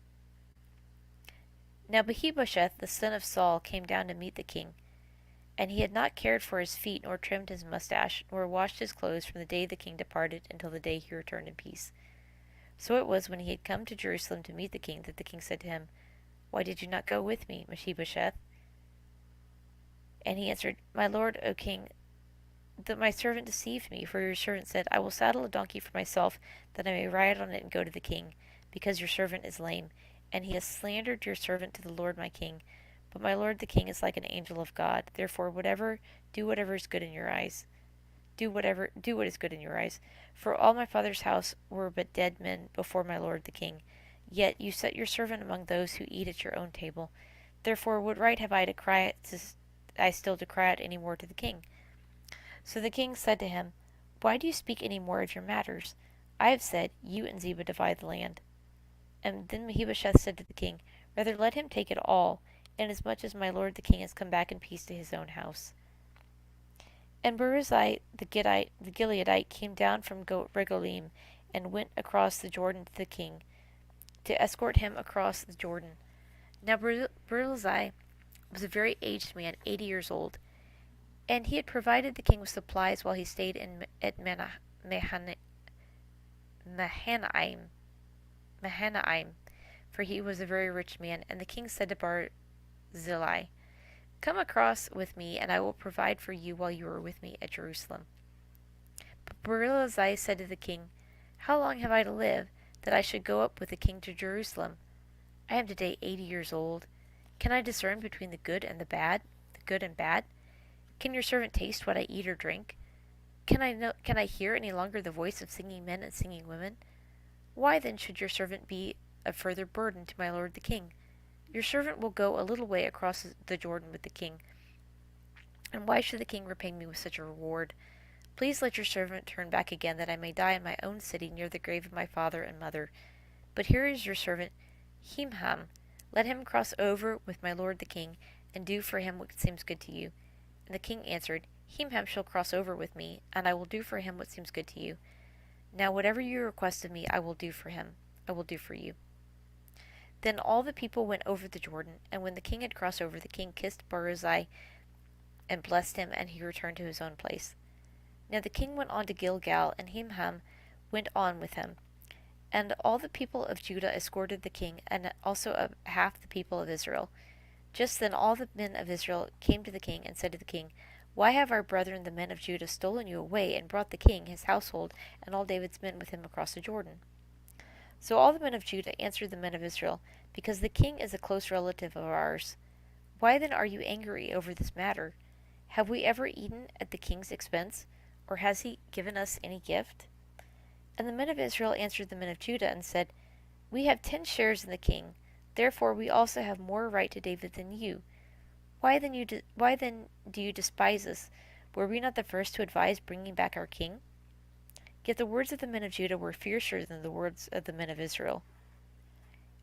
Now Mephibosheth the son of Saul came down to meet the king, and he had not cared for his feet, nor trimmed his mustache, nor washed his clothes from the day the king departed until the day he returned in peace. So it was when he had come to Jerusalem to meet the king that the king said to him, "Why did you not go with me, Mephibosheth?" And he answered, "My lord, O king, that my servant deceived me, for your servant said, I will saddle a donkey for myself, that I may ride on it and go to the king, because your servant is lame. And he has slandered your servant to the Lord my king. But my lord the king is like an angel of God. Therefore do whatever is good in your eyes. Do what is good in your eyes. For all my father's house were but dead men before my lord the king. Yet you set your servant among those who eat at your own table. Therefore what right have I to cry out any more to the king?" So the king said to him, "Why do you speak any more of your matters? I have said, You and Ziba divide the land." And then Mephibosheth said to the king, "Rather let him take it all, inasmuch as my lord the king has come back in peace to his own house." And Barzillai the Gileadite came down from Regolim, and went across the Jordan to the king, to escort him across the Jordan. Now Barzillai was a very aged man, 80 years old. And he had provided the king with supplies while he stayed at Mahanaim, Mahanaim, for he was a very rich man. And the king said to Barzillai, "Come across with me, and I will provide for you while you are with me at Jerusalem." But Barzillai said to the king, "How long have I to live, that I should go up with the king to Jerusalem? I am today 80 years old. Can I discern between the good and the bad, the good and bad? Can your servant taste what I eat or drink? Can I hear any longer the voice of singing men and singing women? Why then should your servant be a further burden to my lord the king? Your servant will go a little way across the Jordan with the king, and why should the king repay me with such a reward? Please let your servant turn back again, that I may die in my own city near the grave of my father and mother. But here is your servant Himham. Let him cross over with my lord the king, and do for him what seems good to you." And the king answered, "Himham shall cross over with me, and I will do for him what seems good to you. Now whatever you request of me, I will do for him. I will do for you." Then all the people went over the Jordan, and when the king had crossed over, the king kissed Barzillai and blessed him, and he returned to his own place. Now the king went on to Gilgal, and Himham went on with him. And all the people of Judah escorted the king, and also half the people of Israel. Just then all the men of Israel came to the king, and said to the king, "Why have our brethren the men of Judah stolen you away, and brought the king, his household, and all David's men with him across the Jordan?" So all the men of Judah answered the men of Israel, "Because the king is a close relative of ours. Why then are you angry over this matter? Have we ever eaten at the king's expense, or has he given us any gift?" And the men of Israel answered the men of Judah, and said, "We have 10 shares in the king, therefore we also have more right to David than you. Why then do you despise us? Were we not the first to advise bringing back our king?" Yet the words of the men of Judah were fiercer than the words of the men of Israel.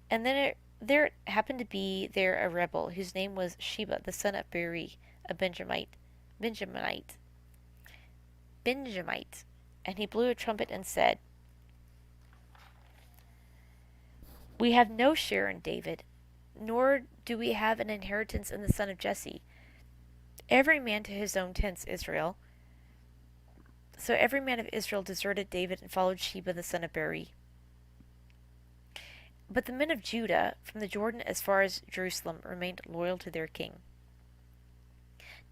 And then there happened to be there a rebel, whose name was Sheba, the son of Beri, a Benjamite. And he blew a trumpet and said, "We have no share in David, nor do we have an inheritance in the son of Jesse. Every man to his own tents, Israel." So every man of Israel deserted David and followed Sheba the son of Beri. But the men of Judah, from the Jordan as far as Jerusalem, remained loyal to their king.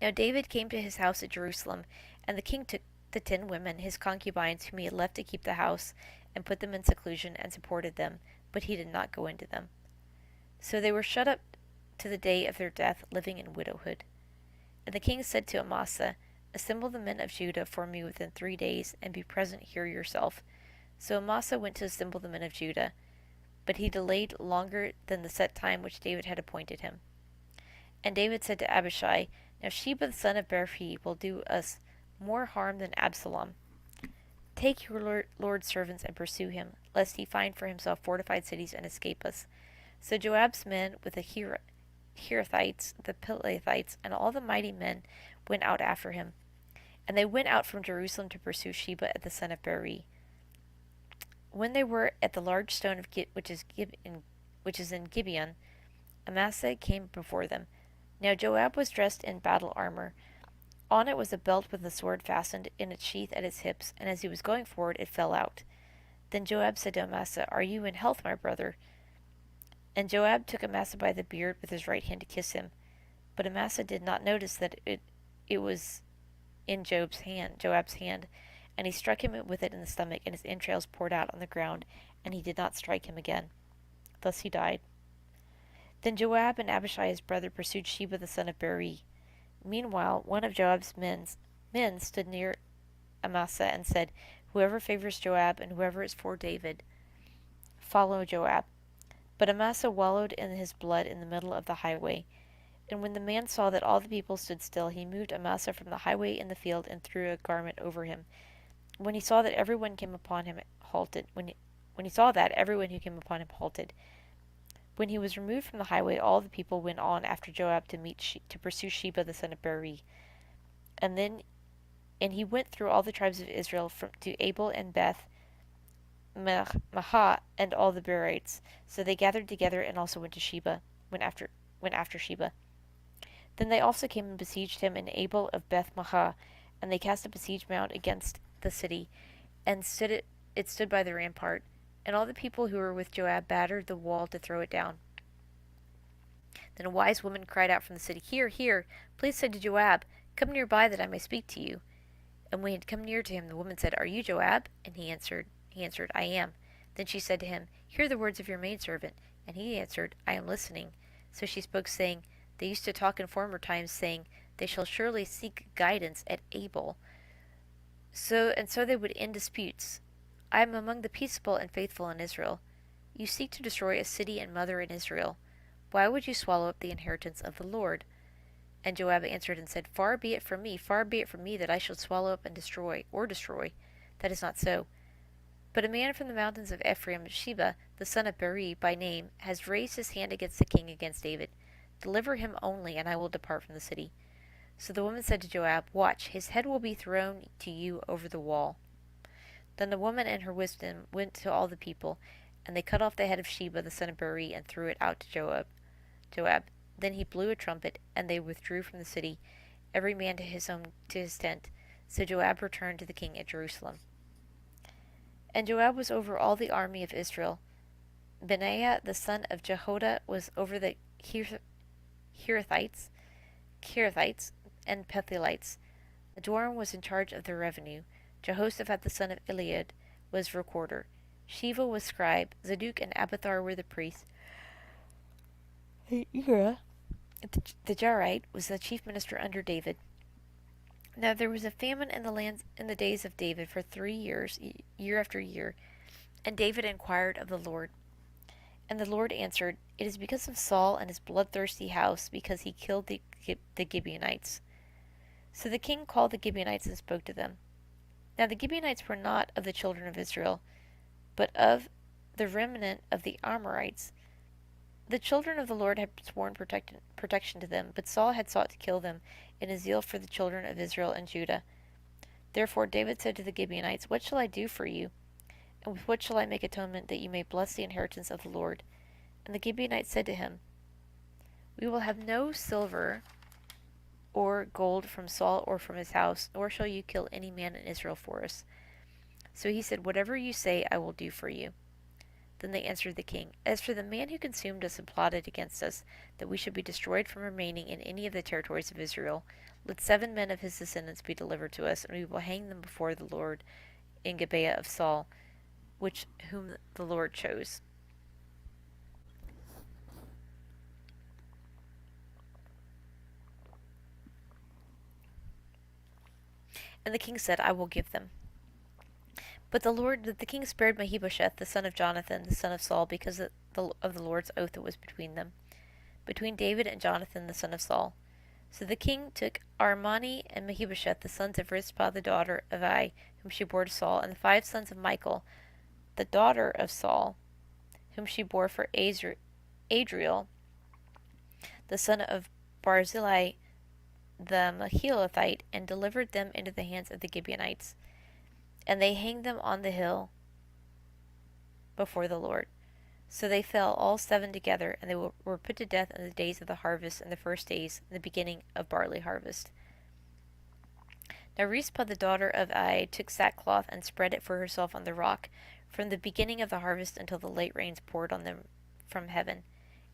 Now David came to his house at Jerusalem, and the king took the 10 women, his concubines, whom he had left to keep the house, and put them in seclusion, and supported them, but he did not go into them. So they were shut up to the day of their death, living in widowhood. And the king said to Amasa, "Assemble the men of Judah for me within 3 days, and be present here yourself." So Amasa went to assemble the men of Judah, but he delayed longer than the set time which David had appointed him. And David said to Abishai, "Now Sheba the son of Berechi will do us more harm than Absalom. Take your Lord's servants and pursue him, lest he find for himself fortified cities and escape us." So Joab's men with the Herethites, the Pelethites, and all the mighty men went out after him. And they went out from Jerusalem to pursue Sheba the son of Beri. When they were at the large stone which is in Gibeon, Amasa came before them. Now Joab was dressed in battle armor. On it was a belt with a sword fastened in its sheath at its hips, and as he was going forward, it fell out. Then Joab said to Amasa, "Are you in health, my brother?" And Joab took Amasa by the beard with his right hand to kiss him. But Amasa did not notice that it was in Joab's hand, and he struck him with it in the stomach, and his entrails poured out on the ground, and he did not strike him again. Thus he died. Then Joab and Abishai his brother pursued Sheba the son of Beri. Meanwhile, one of Joab's men stood near Amasa and said, "Whoever favors Joab and whoever is for David, follow Joab." But Amasa wallowed in his blood in the middle of the highway. And when the man saw that all the people stood still, he moved Amasa from the highway in the field and threw a garment over him. When he saw that everyone came upon him, halted. When he saw that, everyone who came upon him halted. When he was removed from the highway, all the people went on after Joab to pursue Sheba the son of Beri. And he went through all the tribes of Israel to Abel and Beth Maha and all the Berites. So they gathered together and also went after Sheba. Then they also came and besieged him in Abel of Beth-maachah, and they cast up a siege mount against the city, and it stood by the rampart. And all the people who were with Joab battered the wall to throw it down. Then a wise woman cried out from the city, Here, here, please say to Joab, Come near by that I may speak to you. And when he had come near to him, the woman said, Are you Joab? And he answered, I am. Then she said to him, Hear the words of your maidservant. And he answered, I am listening. So she spoke, saying, They used to talk in former times, saying, They shall surely seek guidance at Abel. So they would end disputes. I am among the peaceable and faithful in Israel. You seek to destroy a city and mother in Israel. Why would you swallow up the inheritance of the Lord? And Joab answered and said, far be it from me that I should swallow up and destroy. That is not so. But a man from the mountains of Ephraim, Sheba, the son of Beri by name, has raised his hand against the king, against David. Deliver him only, and I will depart from the city. So the woman said to Joab, Watch, his head will be thrown to you over the wall. Then the woman in her wisdom went to all the people, and they cut off the head of Sheba, the son of Beri, and threw it out to Joab. Then he blew a trumpet, and they withdrew from the city, every man to his tent. So Joab returned to the king at Jerusalem. And Joab was over all the army of Israel. Benaiah the son of Jehoiada was over the Kerethites, and Pethielites. Joram was in charge of the revenue. Jehoshaphat the son of Eliad was recorder. Sheva was scribe. Zadok and Abiathar were the priests. Ira, the Jarite, was the chief minister under David. Now there was a famine in the lands in the days of David for 3 years, year after year. And David inquired of the Lord. And the Lord answered, It is because of Saul and his bloodthirsty house, because he killed the Gibeonites. So the king called the Gibeonites and spoke to them. Now the Gibeonites were not of the children of Israel, but of the remnant of the Amorites. The children of the Lord had sworn protection to them, but Saul had sought to kill them in his zeal for the children of Israel and Judah. Therefore David said to the Gibeonites, What shall I do for you? And with what shall I make atonement that you may bless the inheritance of the Lord? And the Gibeonites said to him, We will have no silver or gold from Saul or from his house, nor shall you kill any man in Israel for us. So he said, Whatever you say I will do for you. Then they answered the king, As for the man who consumed us and plotted against us, that we should be destroyed from remaining in any of the territories of Israel, let 7 men of his descendants be delivered to us, and we will hang them before the Lord in Gibeah of Saul, whom the Lord chose. And the king said, I will give them. But the king spared Mephibosheth, the son of Jonathan, the son of Saul, because of the Lord's oath that was between them, between David and Jonathan, the son of Saul. So the king took Armani and Mephibosheth, the sons of Rizpah, the daughter of Ai, whom she bore to Saul, and the 5 sons of Michal, the daughter of Saul, whom she bore for Adriel, the son of Barzillai the Mahalathite, and delivered them into the hands of the Gibeonites. And they hanged them on the hill before the Lord. So they fell all 7 together, and they were put to death in the days of the harvest, in the first days, in the beginning of barley harvest. Now Rizpah the daughter of Ai took sackcloth and spread it for herself on the rock, from the beginning of the harvest until the late rains poured on them from heaven.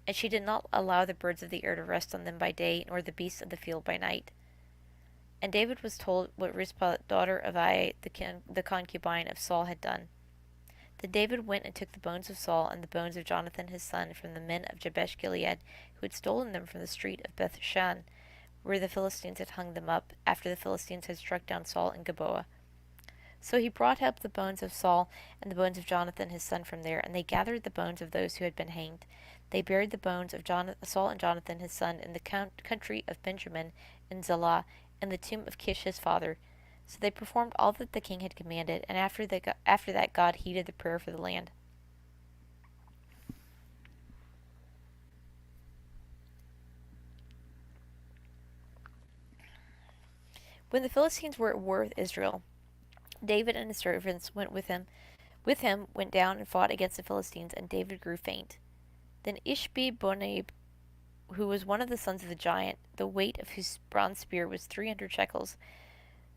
And she did not allow the birds of the air to rest on them by day, nor the beasts of the field by night. And David was told what Rizpah, daughter of Ai, the concubine of Saul, had done. Then David went and took the bones of Saul and the bones of Jonathan his son from the men of Jabesh Gilead, who had stolen them from the street of Beth-shan, where the Philistines had hung them up, after the Philistines had struck down Saul in Gilboa. So he brought up the bones of Saul and the bones of Jonathan his son from there, and they gathered the bones of those who had been hanged. They buried the bones of Saul and Jonathan his son in the country of Benjamin in Zelah, in the tomb of Kish his father. So they performed all that the king had commanded, and after that God heeded the prayer for the land. When the Philistines were at war with Israel, David and his servants went with him went down and fought against the Philistines, and David grew faint. Then Ishbi-Benob who was one of the sons of the giant, the weight of whose bronze spear was 300 shekels,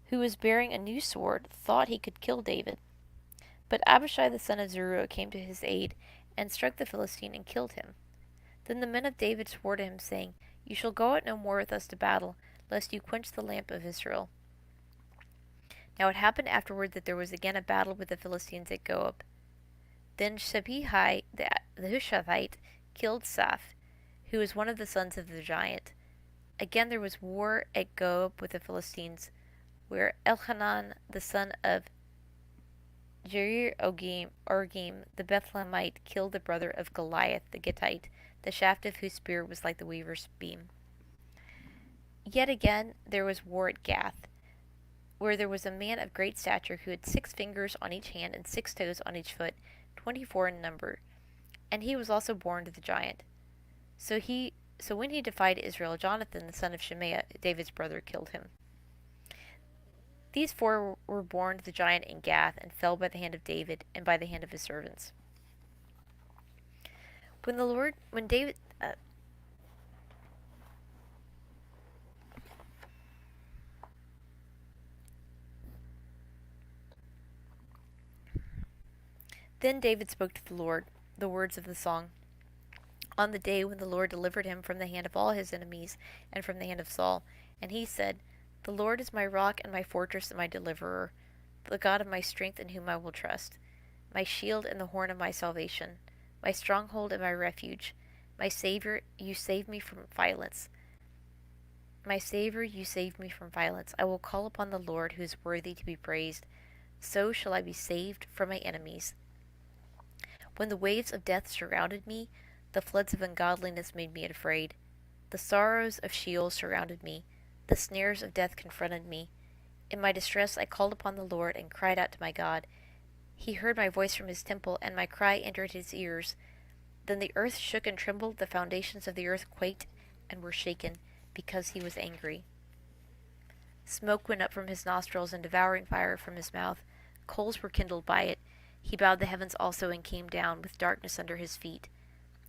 who was bearing a new sword, thought he could kill David. But Abishai the son of Zeruiah came to his aid, and struck the Philistine and killed him. Then the men of David swore to him, saying, You shall go out no more with us to battle, lest you quench the lamp of Israel. Now it happened afterward that there was again a battle with the Philistines at Goab. Then Shebihai the Hushathite killed Saph, who was one of the sons of the giant. Again there was war at Goab with the Philistines, where Elhanan the son of Jerir-Ogim the Bethlehemite killed the brother of Goliath the Gittite, the shaft of whose spear was like the weaver's beam. Yet again there was war at Gath, where there was a man of great stature who had 6 fingers on each hand and 6 toes on each foot, 24 in number, and he was also born to the giant. So when he defied Israel, Jonathan the son of Shemaiah, David's brother, killed him. These 4 were born to the giant in Gath, and fell by the hand of David and by the hand of his servants. Then David spoke to the Lord the words of the song, on the day when the Lord delivered him from the hand of all his enemies, and from the hand of Saul. And he said, The Lord is my rock and my fortress and my deliverer, the God of my strength in whom I will trust, my shield and the horn of my salvation, my stronghold and my refuge, my Savior, you save me from violence. My Savior, you saved me from violence. I will call upon the Lord, who is worthy to be praised. So shall I be saved from my enemies. When the waves of death surrounded me, the floods of ungodliness made me afraid. The sorrows of Sheol surrounded me. The snares of death confronted me. In my distress I called upon the Lord and cried out to my God. He heard my voice from his temple, and my cry entered his ears. Then the earth shook and trembled, the foundations of the earth quaked and were shaken, because he was angry. Smoke went up from his nostrils, and devouring fire from his mouth. Coals were kindled by it. He bowed the heavens also, and came down, with darkness under his feet.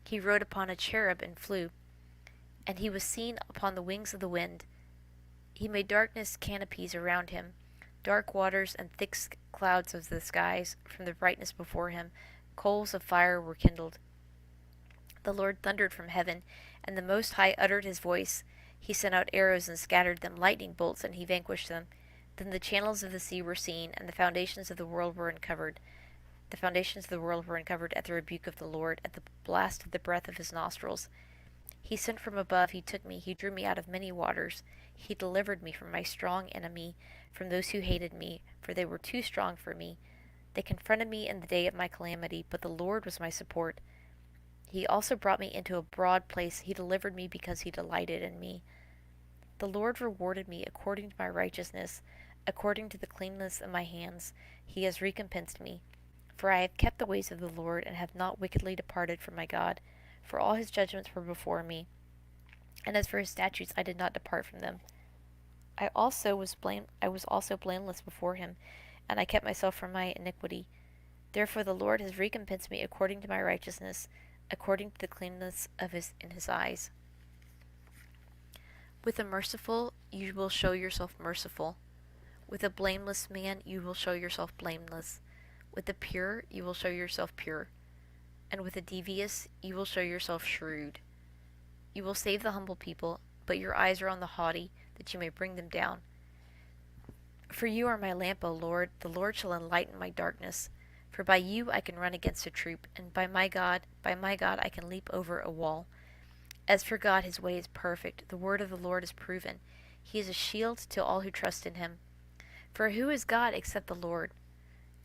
He rode upon a cherub and flew, and he was seen upon the wings of the wind. He made darkness canopies around him, dark waters and thick clouds of the skies from the brightness before him. Coals of fire were kindled. The Lord thundered from heaven, and the Most High uttered his voice. He sent out arrows and scattered them, lightning bolts, and he vanquished them. Then the channels of the sea were seen, and the foundations of the world were uncovered. The foundations of the world were uncovered at the rebuke of the Lord, at the blast of the breath of his nostrils. He sent from above, he took me, he drew me out of many waters. He delivered me from my strong enemy, from those who hated me, for they were too strong for me. They confronted me in the day of my calamity, but the Lord was my support. He also brought me into a broad place. He delivered me because he delighted in me. The Lord rewarded me according to my righteousness, according to the cleanness of my hands. He has recompensed me. For I have kept the ways of the Lord, and have not wickedly departed from my God. For all his judgments were before me, and as for his statutes I did not depart from them. I was also blameless before him, and I kept myself from my iniquity. Therefore the Lord has recompensed me according to my righteousness, according to the cleanness of in his eyes. With the merciful you will show yourself merciful. With a blameless man you will show yourself blameless. With the pure you will show yourself pure. And with the devious you will show yourself shrewd. You will save the humble people, but your eyes are on the haughty, that you may bring them down. For you are my lamp, O Lord. The Lord shall enlighten my darkness. For by you I can run against a troop, and by my God I can leap over a wall. As for God, his way is perfect. The word of the Lord is proven. He is a shield to all who trust in him. For who is God except the Lord?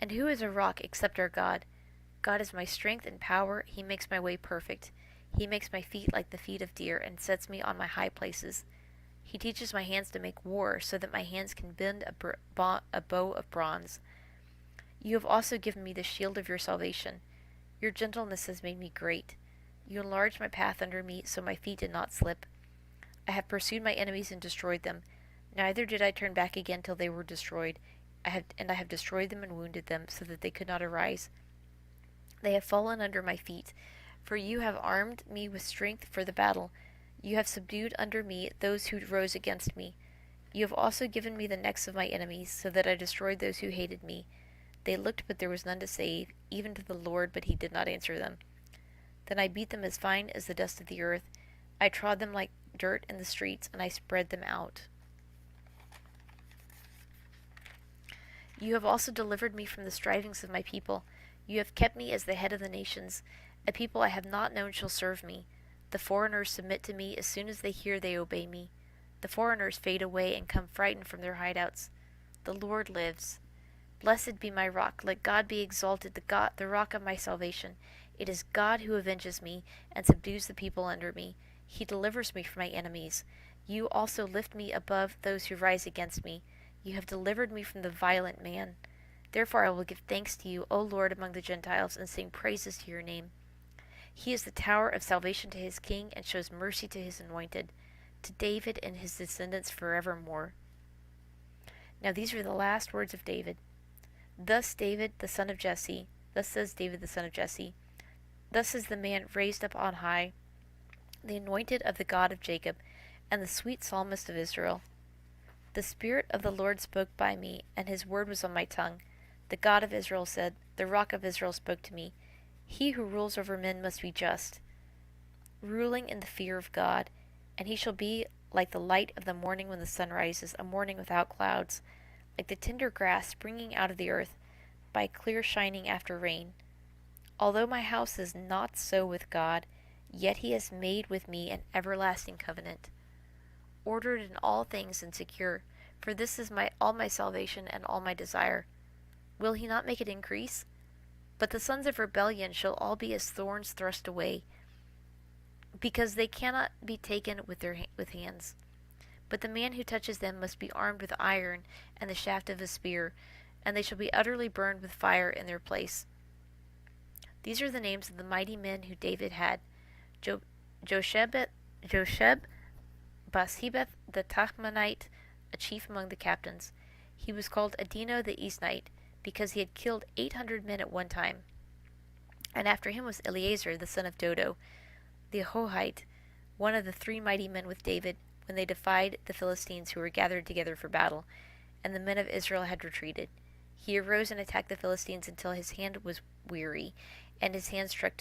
And who is a rock except our God? God is my strength and power. He makes my way perfect. He makes my feet like the feet of deer, and sets me on my high places. He teaches my hands to make war, so that my hands can bend a bow of bronze. You have also given me the shield of your salvation. Your gentleness has made me great. You enlarged my path under me, so my feet did not slip. I have pursued my enemies and destroyed them. Neither did I turn back again till they were destroyed. I have destroyed them and wounded them, so that they could not arise. They have fallen under my feet, for you have armed me with strength for the battle. You have subdued under me those who rose against me. You have also given me the necks of my enemies, so that I destroyed those who hated me. They looked, but there was none to save, even to the Lord, but he did not answer them. Then I beat them as fine as the dust of the earth. I trod them like dirt in the streets, and I spread them out. You have also delivered me from the strivings of my people. You have kept me as the head of the nations. A people I have not known shall serve me. The foreigners submit to me. As soon as they hear, they obey me. The foreigners fade away and come frightened from their hideouts. The Lord lives. Blessed be my rock. Let God be exalted, the rock of my salvation. It is God who avenges me and subdues the people under me. He delivers me from my enemies. You also lift me above those who rise against me. You have delivered me from the violent man. Therefore I will give thanks to you, O Lord, among the Gentiles, and sing praises to your name. He is the tower of salvation to his king, and shows mercy to his anointed, to David and his descendants forevermore. Now these are the last words of David. Thus says David the son of Jesse, thus is the man raised up on high, the anointed of the God of Jacob, and the sweet psalmist of Israel. The Spirit of the Lord spoke by me, and his word was on my tongue. The God of Israel said, the Rock of Israel spoke to me. He who rules over men must be just, ruling in the fear of God, and he shall be like the light of the morning when the sun rises, a morning without clouds, like the tender grass springing out of the earth, by clear shining after rain. Although my house is not so with God, yet he has made with me an everlasting covenant, ordered in all things and secure, for this is all my salvation and all my desire. Will he not make it increase? But the sons of rebellion shall all be as thorns thrust away, because they cannot be taken with hands. But the man who touches them must be armed with iron and the shaft of a spear, and they shall be utterly burned with fire in their place. These are the names of the mighty men who David had: Josheb, Basebeth the Tachmonite, a chief among the captains. He was called Adino the Eastnite, because he had killed 800 men at one time. And after him was Eleazar the son of Dodo, the Ahohite, one of the 3 mighty men with David, when they defied the Philistines who were gathered together for battle, and the men of Israel had retreated. He arose and attacked the Philistines until his hand was weary, and his hand stuck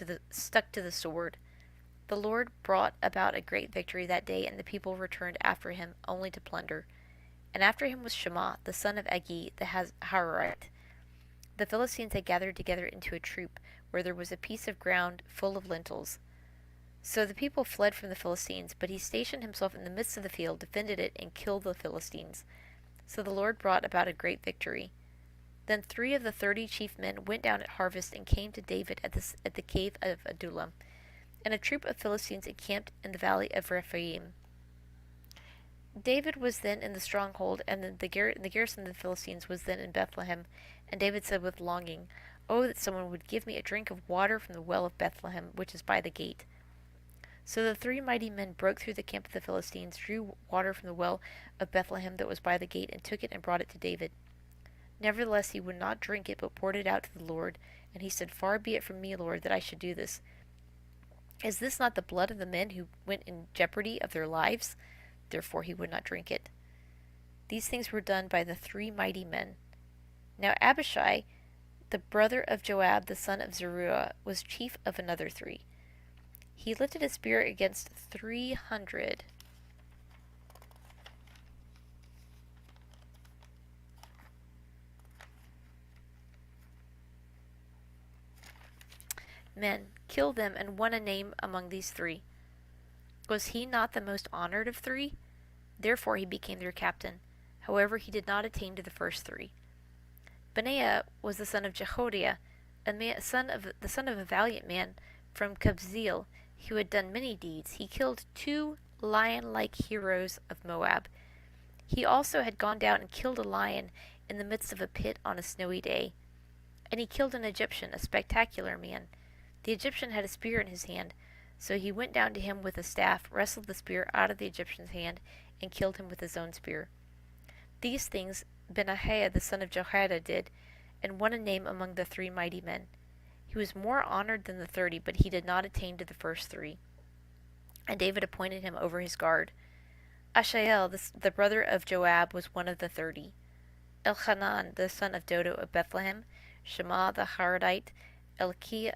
to the sword. The Lord brought about a great victory that day, and the people returned after him only to plunder. And after him was Shema, the son of Agi, the Hararite. The Philistines had gathered together into a troop, where there was a piece of ground full of lentils. So the people fled from the Philistines, but he stationed himself in the midst of the field, defended it, and killed the Philistines. So the Lord brought about a great victory. Then 3 of the 30 chief men went down at harvest and came to David at the cave of Adullam, and a troop of Philistines encamped in the valley of Rephaim. David was then in the stronghold, and the garrison of the Philistines was then in Bethlehem. And David said with longing, "Oh, that someone would give me a drink of water from the well of Bethlehem, which is by the gate." So the 3 mighty men broke through the camp of the Philistines, drew water from the well of Bethlehem that was by the gate, and took it and brought it to David. Nevertheless he would not drink it, but poured it out to the Lord. And he said, "Far be it from me, Lord, that I should do this. Is this not the blood of the men who went in jeopardy of their lives?" Therefore he would not drink it. These things were done by the 3 mighty men. Now Abishai, the brother of Joab, the son of Zeruiah, was chief of another 3. He lifted a spear against 300 men, killed them, and won a name among these 3. Was he not the most honored of 3? Therefore he became their captain. However, he did not attain to the first 3. Benaiah was the son of Jehoiada, the son of a valiant man from Kabzeel, who had done many deeds. He killed 2 lion-like heroes of Moab. He also had gone down and killed a lion in the midst of a pit on a snowy day. And he killed an Egyptian, a spectacular man. The Egyptian had a spear in his hand, so he went down to him with a staff, wrestled the spear out of the Egyptian's hand, and killed him with his own spear. These things Benaiah the son of Jehoiada did, and won a name among the 3 mighty men. He was more honored than the 30, but he did not attain to the first 3. and David appointed him over his guard. Ashael, the brother of Joab, was one of the 30. Elhanan, the son of Dodo of Bethlehem, Shema the Harodite, Elika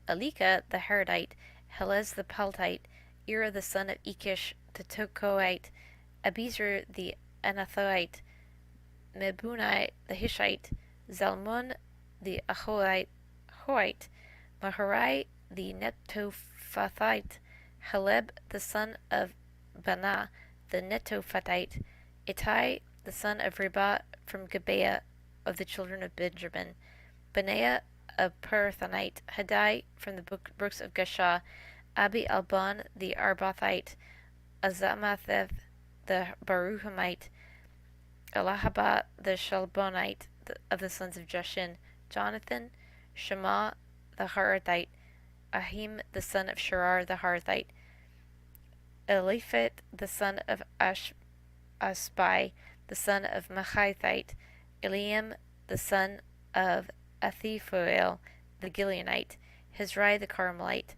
the Harodite, Helez the Paltite, Ira the son of Ikish the Tokoite, Abiezer the Anathoite, Mebunai the Hishite, Zalmon the Ahoite, Maharai the Netophathite, Heleb the son of Banah the Netophathite, Ittai the son of Ribah from Gibeah of the children of Benjamin, Benaiah a Pirathonite, Hadai from the brooks of Geshah, Abi Alban the Arbathite, Azamatheth the Baruhamite, Elahaba the Shalbonite of the sons of Jashin, Jonathan, Shema the Harathite, Ahim the son of Sharar the Harathite, Eliphet the son of Asbai, the son of Machathite, Eliam the son of Athiphoel the Gileonite, Hezrai the Carmelite,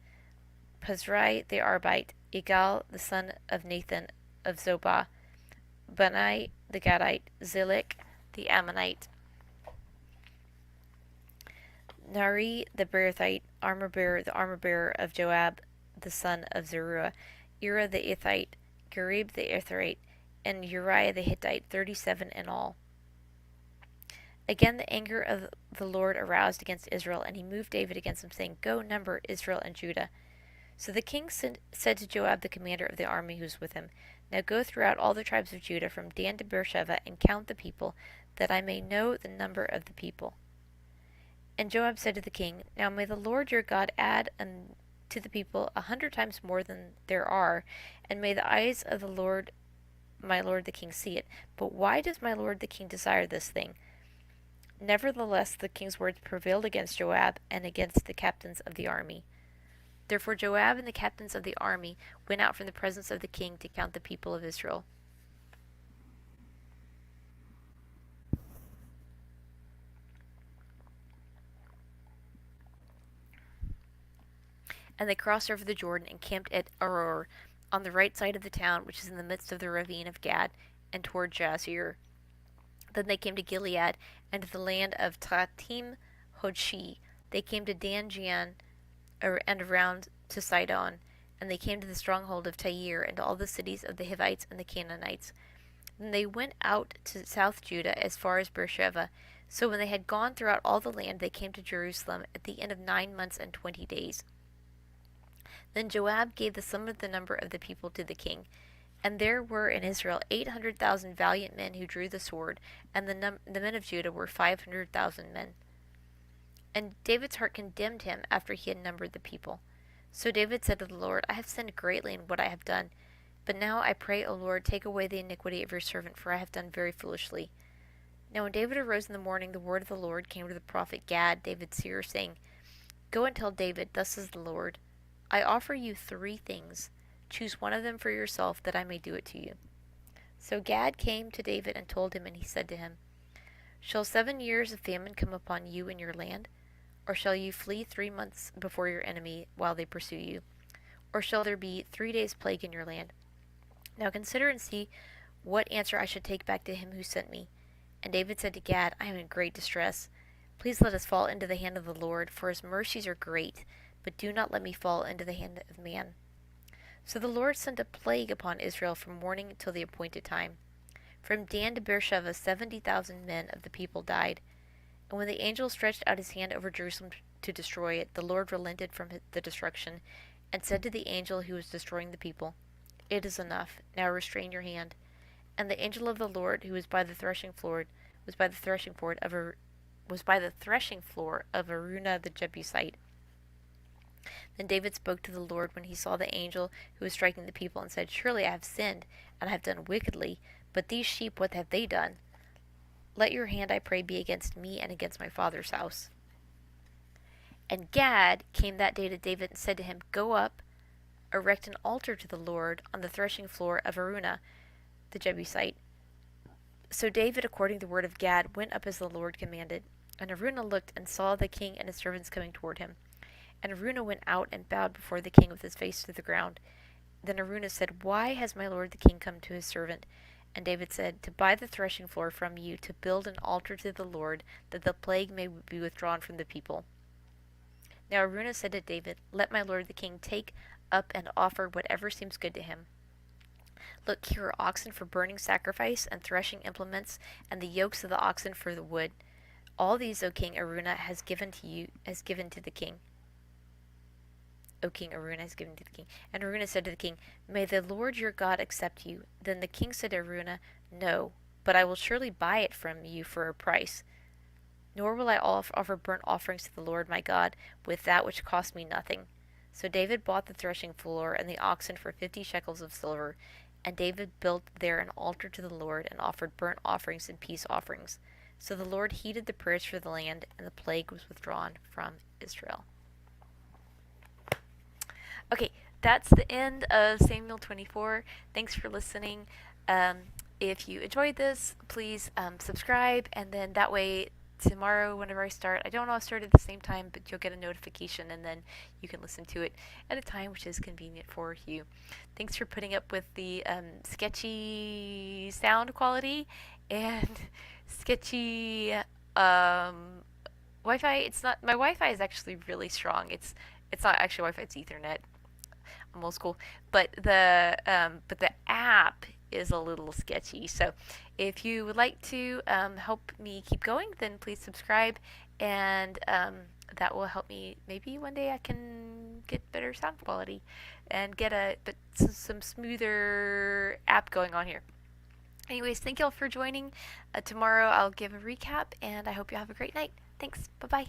Pazrai the Arbite, Igal the son of Nathan of Zobah, Bani the Gadite, Zilek the Ammonite, Nari the Beerothite, the armor bearer of Joab the son of Zeruiah, Ira the Ithite, Garib the Ithrite, and Uriah the Hittite, 37 in all. Again the anger of the Lord aroused against Israel, and he moved David against them, saying, Go, number Israel and Judah. So the king said to Joab the commander of the army who was with him, Now go throughout all the tribes of Judah, from Dan to Beersheba, and count the people, that I may know the number of the people. And Joab said to the king, Now may the Lord your God add to the people 100 times more than there are, and may the eyes of the Lord my lord the king see it. But why does my lord the king desire this thing? Nevertheless the king's words prevailed against Joab and against the captains of the army. Therefore Joab and the captains of the army went out from the presence of the king to count the people of Israel. And they crossed over the Jordan and camped at Aroer, on the right side of the town, which is in the midst of the ravine of Gad, and toward Jazer. Then they came to Gilead, and to the land of Tatim Hodshi. They came to Dan Jian, and around to Sidon, and they came to the stronghold of Tyre, and to all the cities of the Hivites and the Canaanites. Then they went out to south Judah as far as Beersheba. So when they had gone throughout all the land, they came to Jerusalem at the end of 9 months and 20 days. Then Joab gave the sum of the number of the people to the king. And there were in Israel 800,000 valiant men who drew the sword, and the men of Judah were 500,000 men. And David's heart condemned him after he had numbered the people. So David said to the Lord, I have sinned greatly in what I have done. But now I pray, O Lord, take away the iniquity of your servant, for I have done very foolishly. Now when David arose in the morning, the word of the Lord came to the prophet Gad, David's seer, saying, Go and tell David, Thus says the Lord, I offer you 3 things. Choose one of them for yourself, that I may do it to you. So Gad came to David and told him, and he said to him, Shall 7 years of famine come upon you and your land? Or shall you flee 3 months before your enemy while they pursue you? Or shall there be 3 days' plague in your land? Now consider and see what answer I should take back to him who sent me. And David said to Gad, I am in great distress. Please let us fall into the hand of the Lord, for his mercies are great, but do not let me fall into the hand of man. So the Lord sent a plague upon Israel from morning until the appointed time. From Dan to Beersheba 70,000 men of the people died. And when the angel stretched out his hand over Jerusalem to destroy it, the Lord relented from the destruction, and said to the angel who was destroying the people, It is enough, now restrain your hand. And the angel of the Lord, who was by the threshing floor of Araunah the Jebusite. Then David spoke to the Lord when he saw the angel who was striking the people, and said, Surely I have sinned, and I have done wickedly, but these sheep, what have they done? Let your hand, I pray, be against me and against my father's house. And Gad came that day to David and said to him, Go up, erect an altar to the Lord on the threshing floor of Araunah the Jebusite. So David, according to the word of Gad, went up as the Lord commanded. And Araunah looked and saw the king and his servants coming toward him. And Araunah went out and bowed before the king with his face to the ground. Then Araunah said, Why has my lord the king come to his servant? And David said, To buy the threshing floor from you, to build an altar to the Lord, that the plague may be withdrawn from the people. Now Araunah said to David, Let my lord the king take up and offer whatever seems good to him. Look, here are oxen for burning sacrifice, and threshing implements, and the yokes of the oxen for the wood. All these, O king, Araunah has given to the king. O king, Araunah has given to the king. And Araunah said to the king, May the Lord your God accept you. Then the king said to Araunah, No, but I will surely buy it from you for a price. Nor will I offer burnt offerings to the Lord my God with that which cost me nothing. So David bought the threshing floor and the oxen for 50 shekels of silver. And David built there an altar to the Lord and offered burnt offerings and peace offerings. So the Lord heeded the prayers for the land, and the plague was withdrawn from Israel. Okay, that's the end of Samuel 24. Thanks for listening. If you enjoyed this, please subscribe, and then that way tomorrow whenever I start, I don't always start at the same time, but you'll get a notification, and then you can listen to it at a time which is convenient for you. Thanks for putting up with the sketchy sound quality and sketchy Wi-Fi. It's not, my Wi-Fi is actually really strong. It's not actually Wi-Fi, it's Ethernet. I'm old school, but the app is a little sketchy. So if you would like to help me keep going, then please subscribe, and that will help me. Maybe one day I can get better sound quality and get some smoother app going on here. Anyways, thank you all for joining. Tomorrow I'll give a recap, and I hope you have a great night. Thanks. Bye-bye.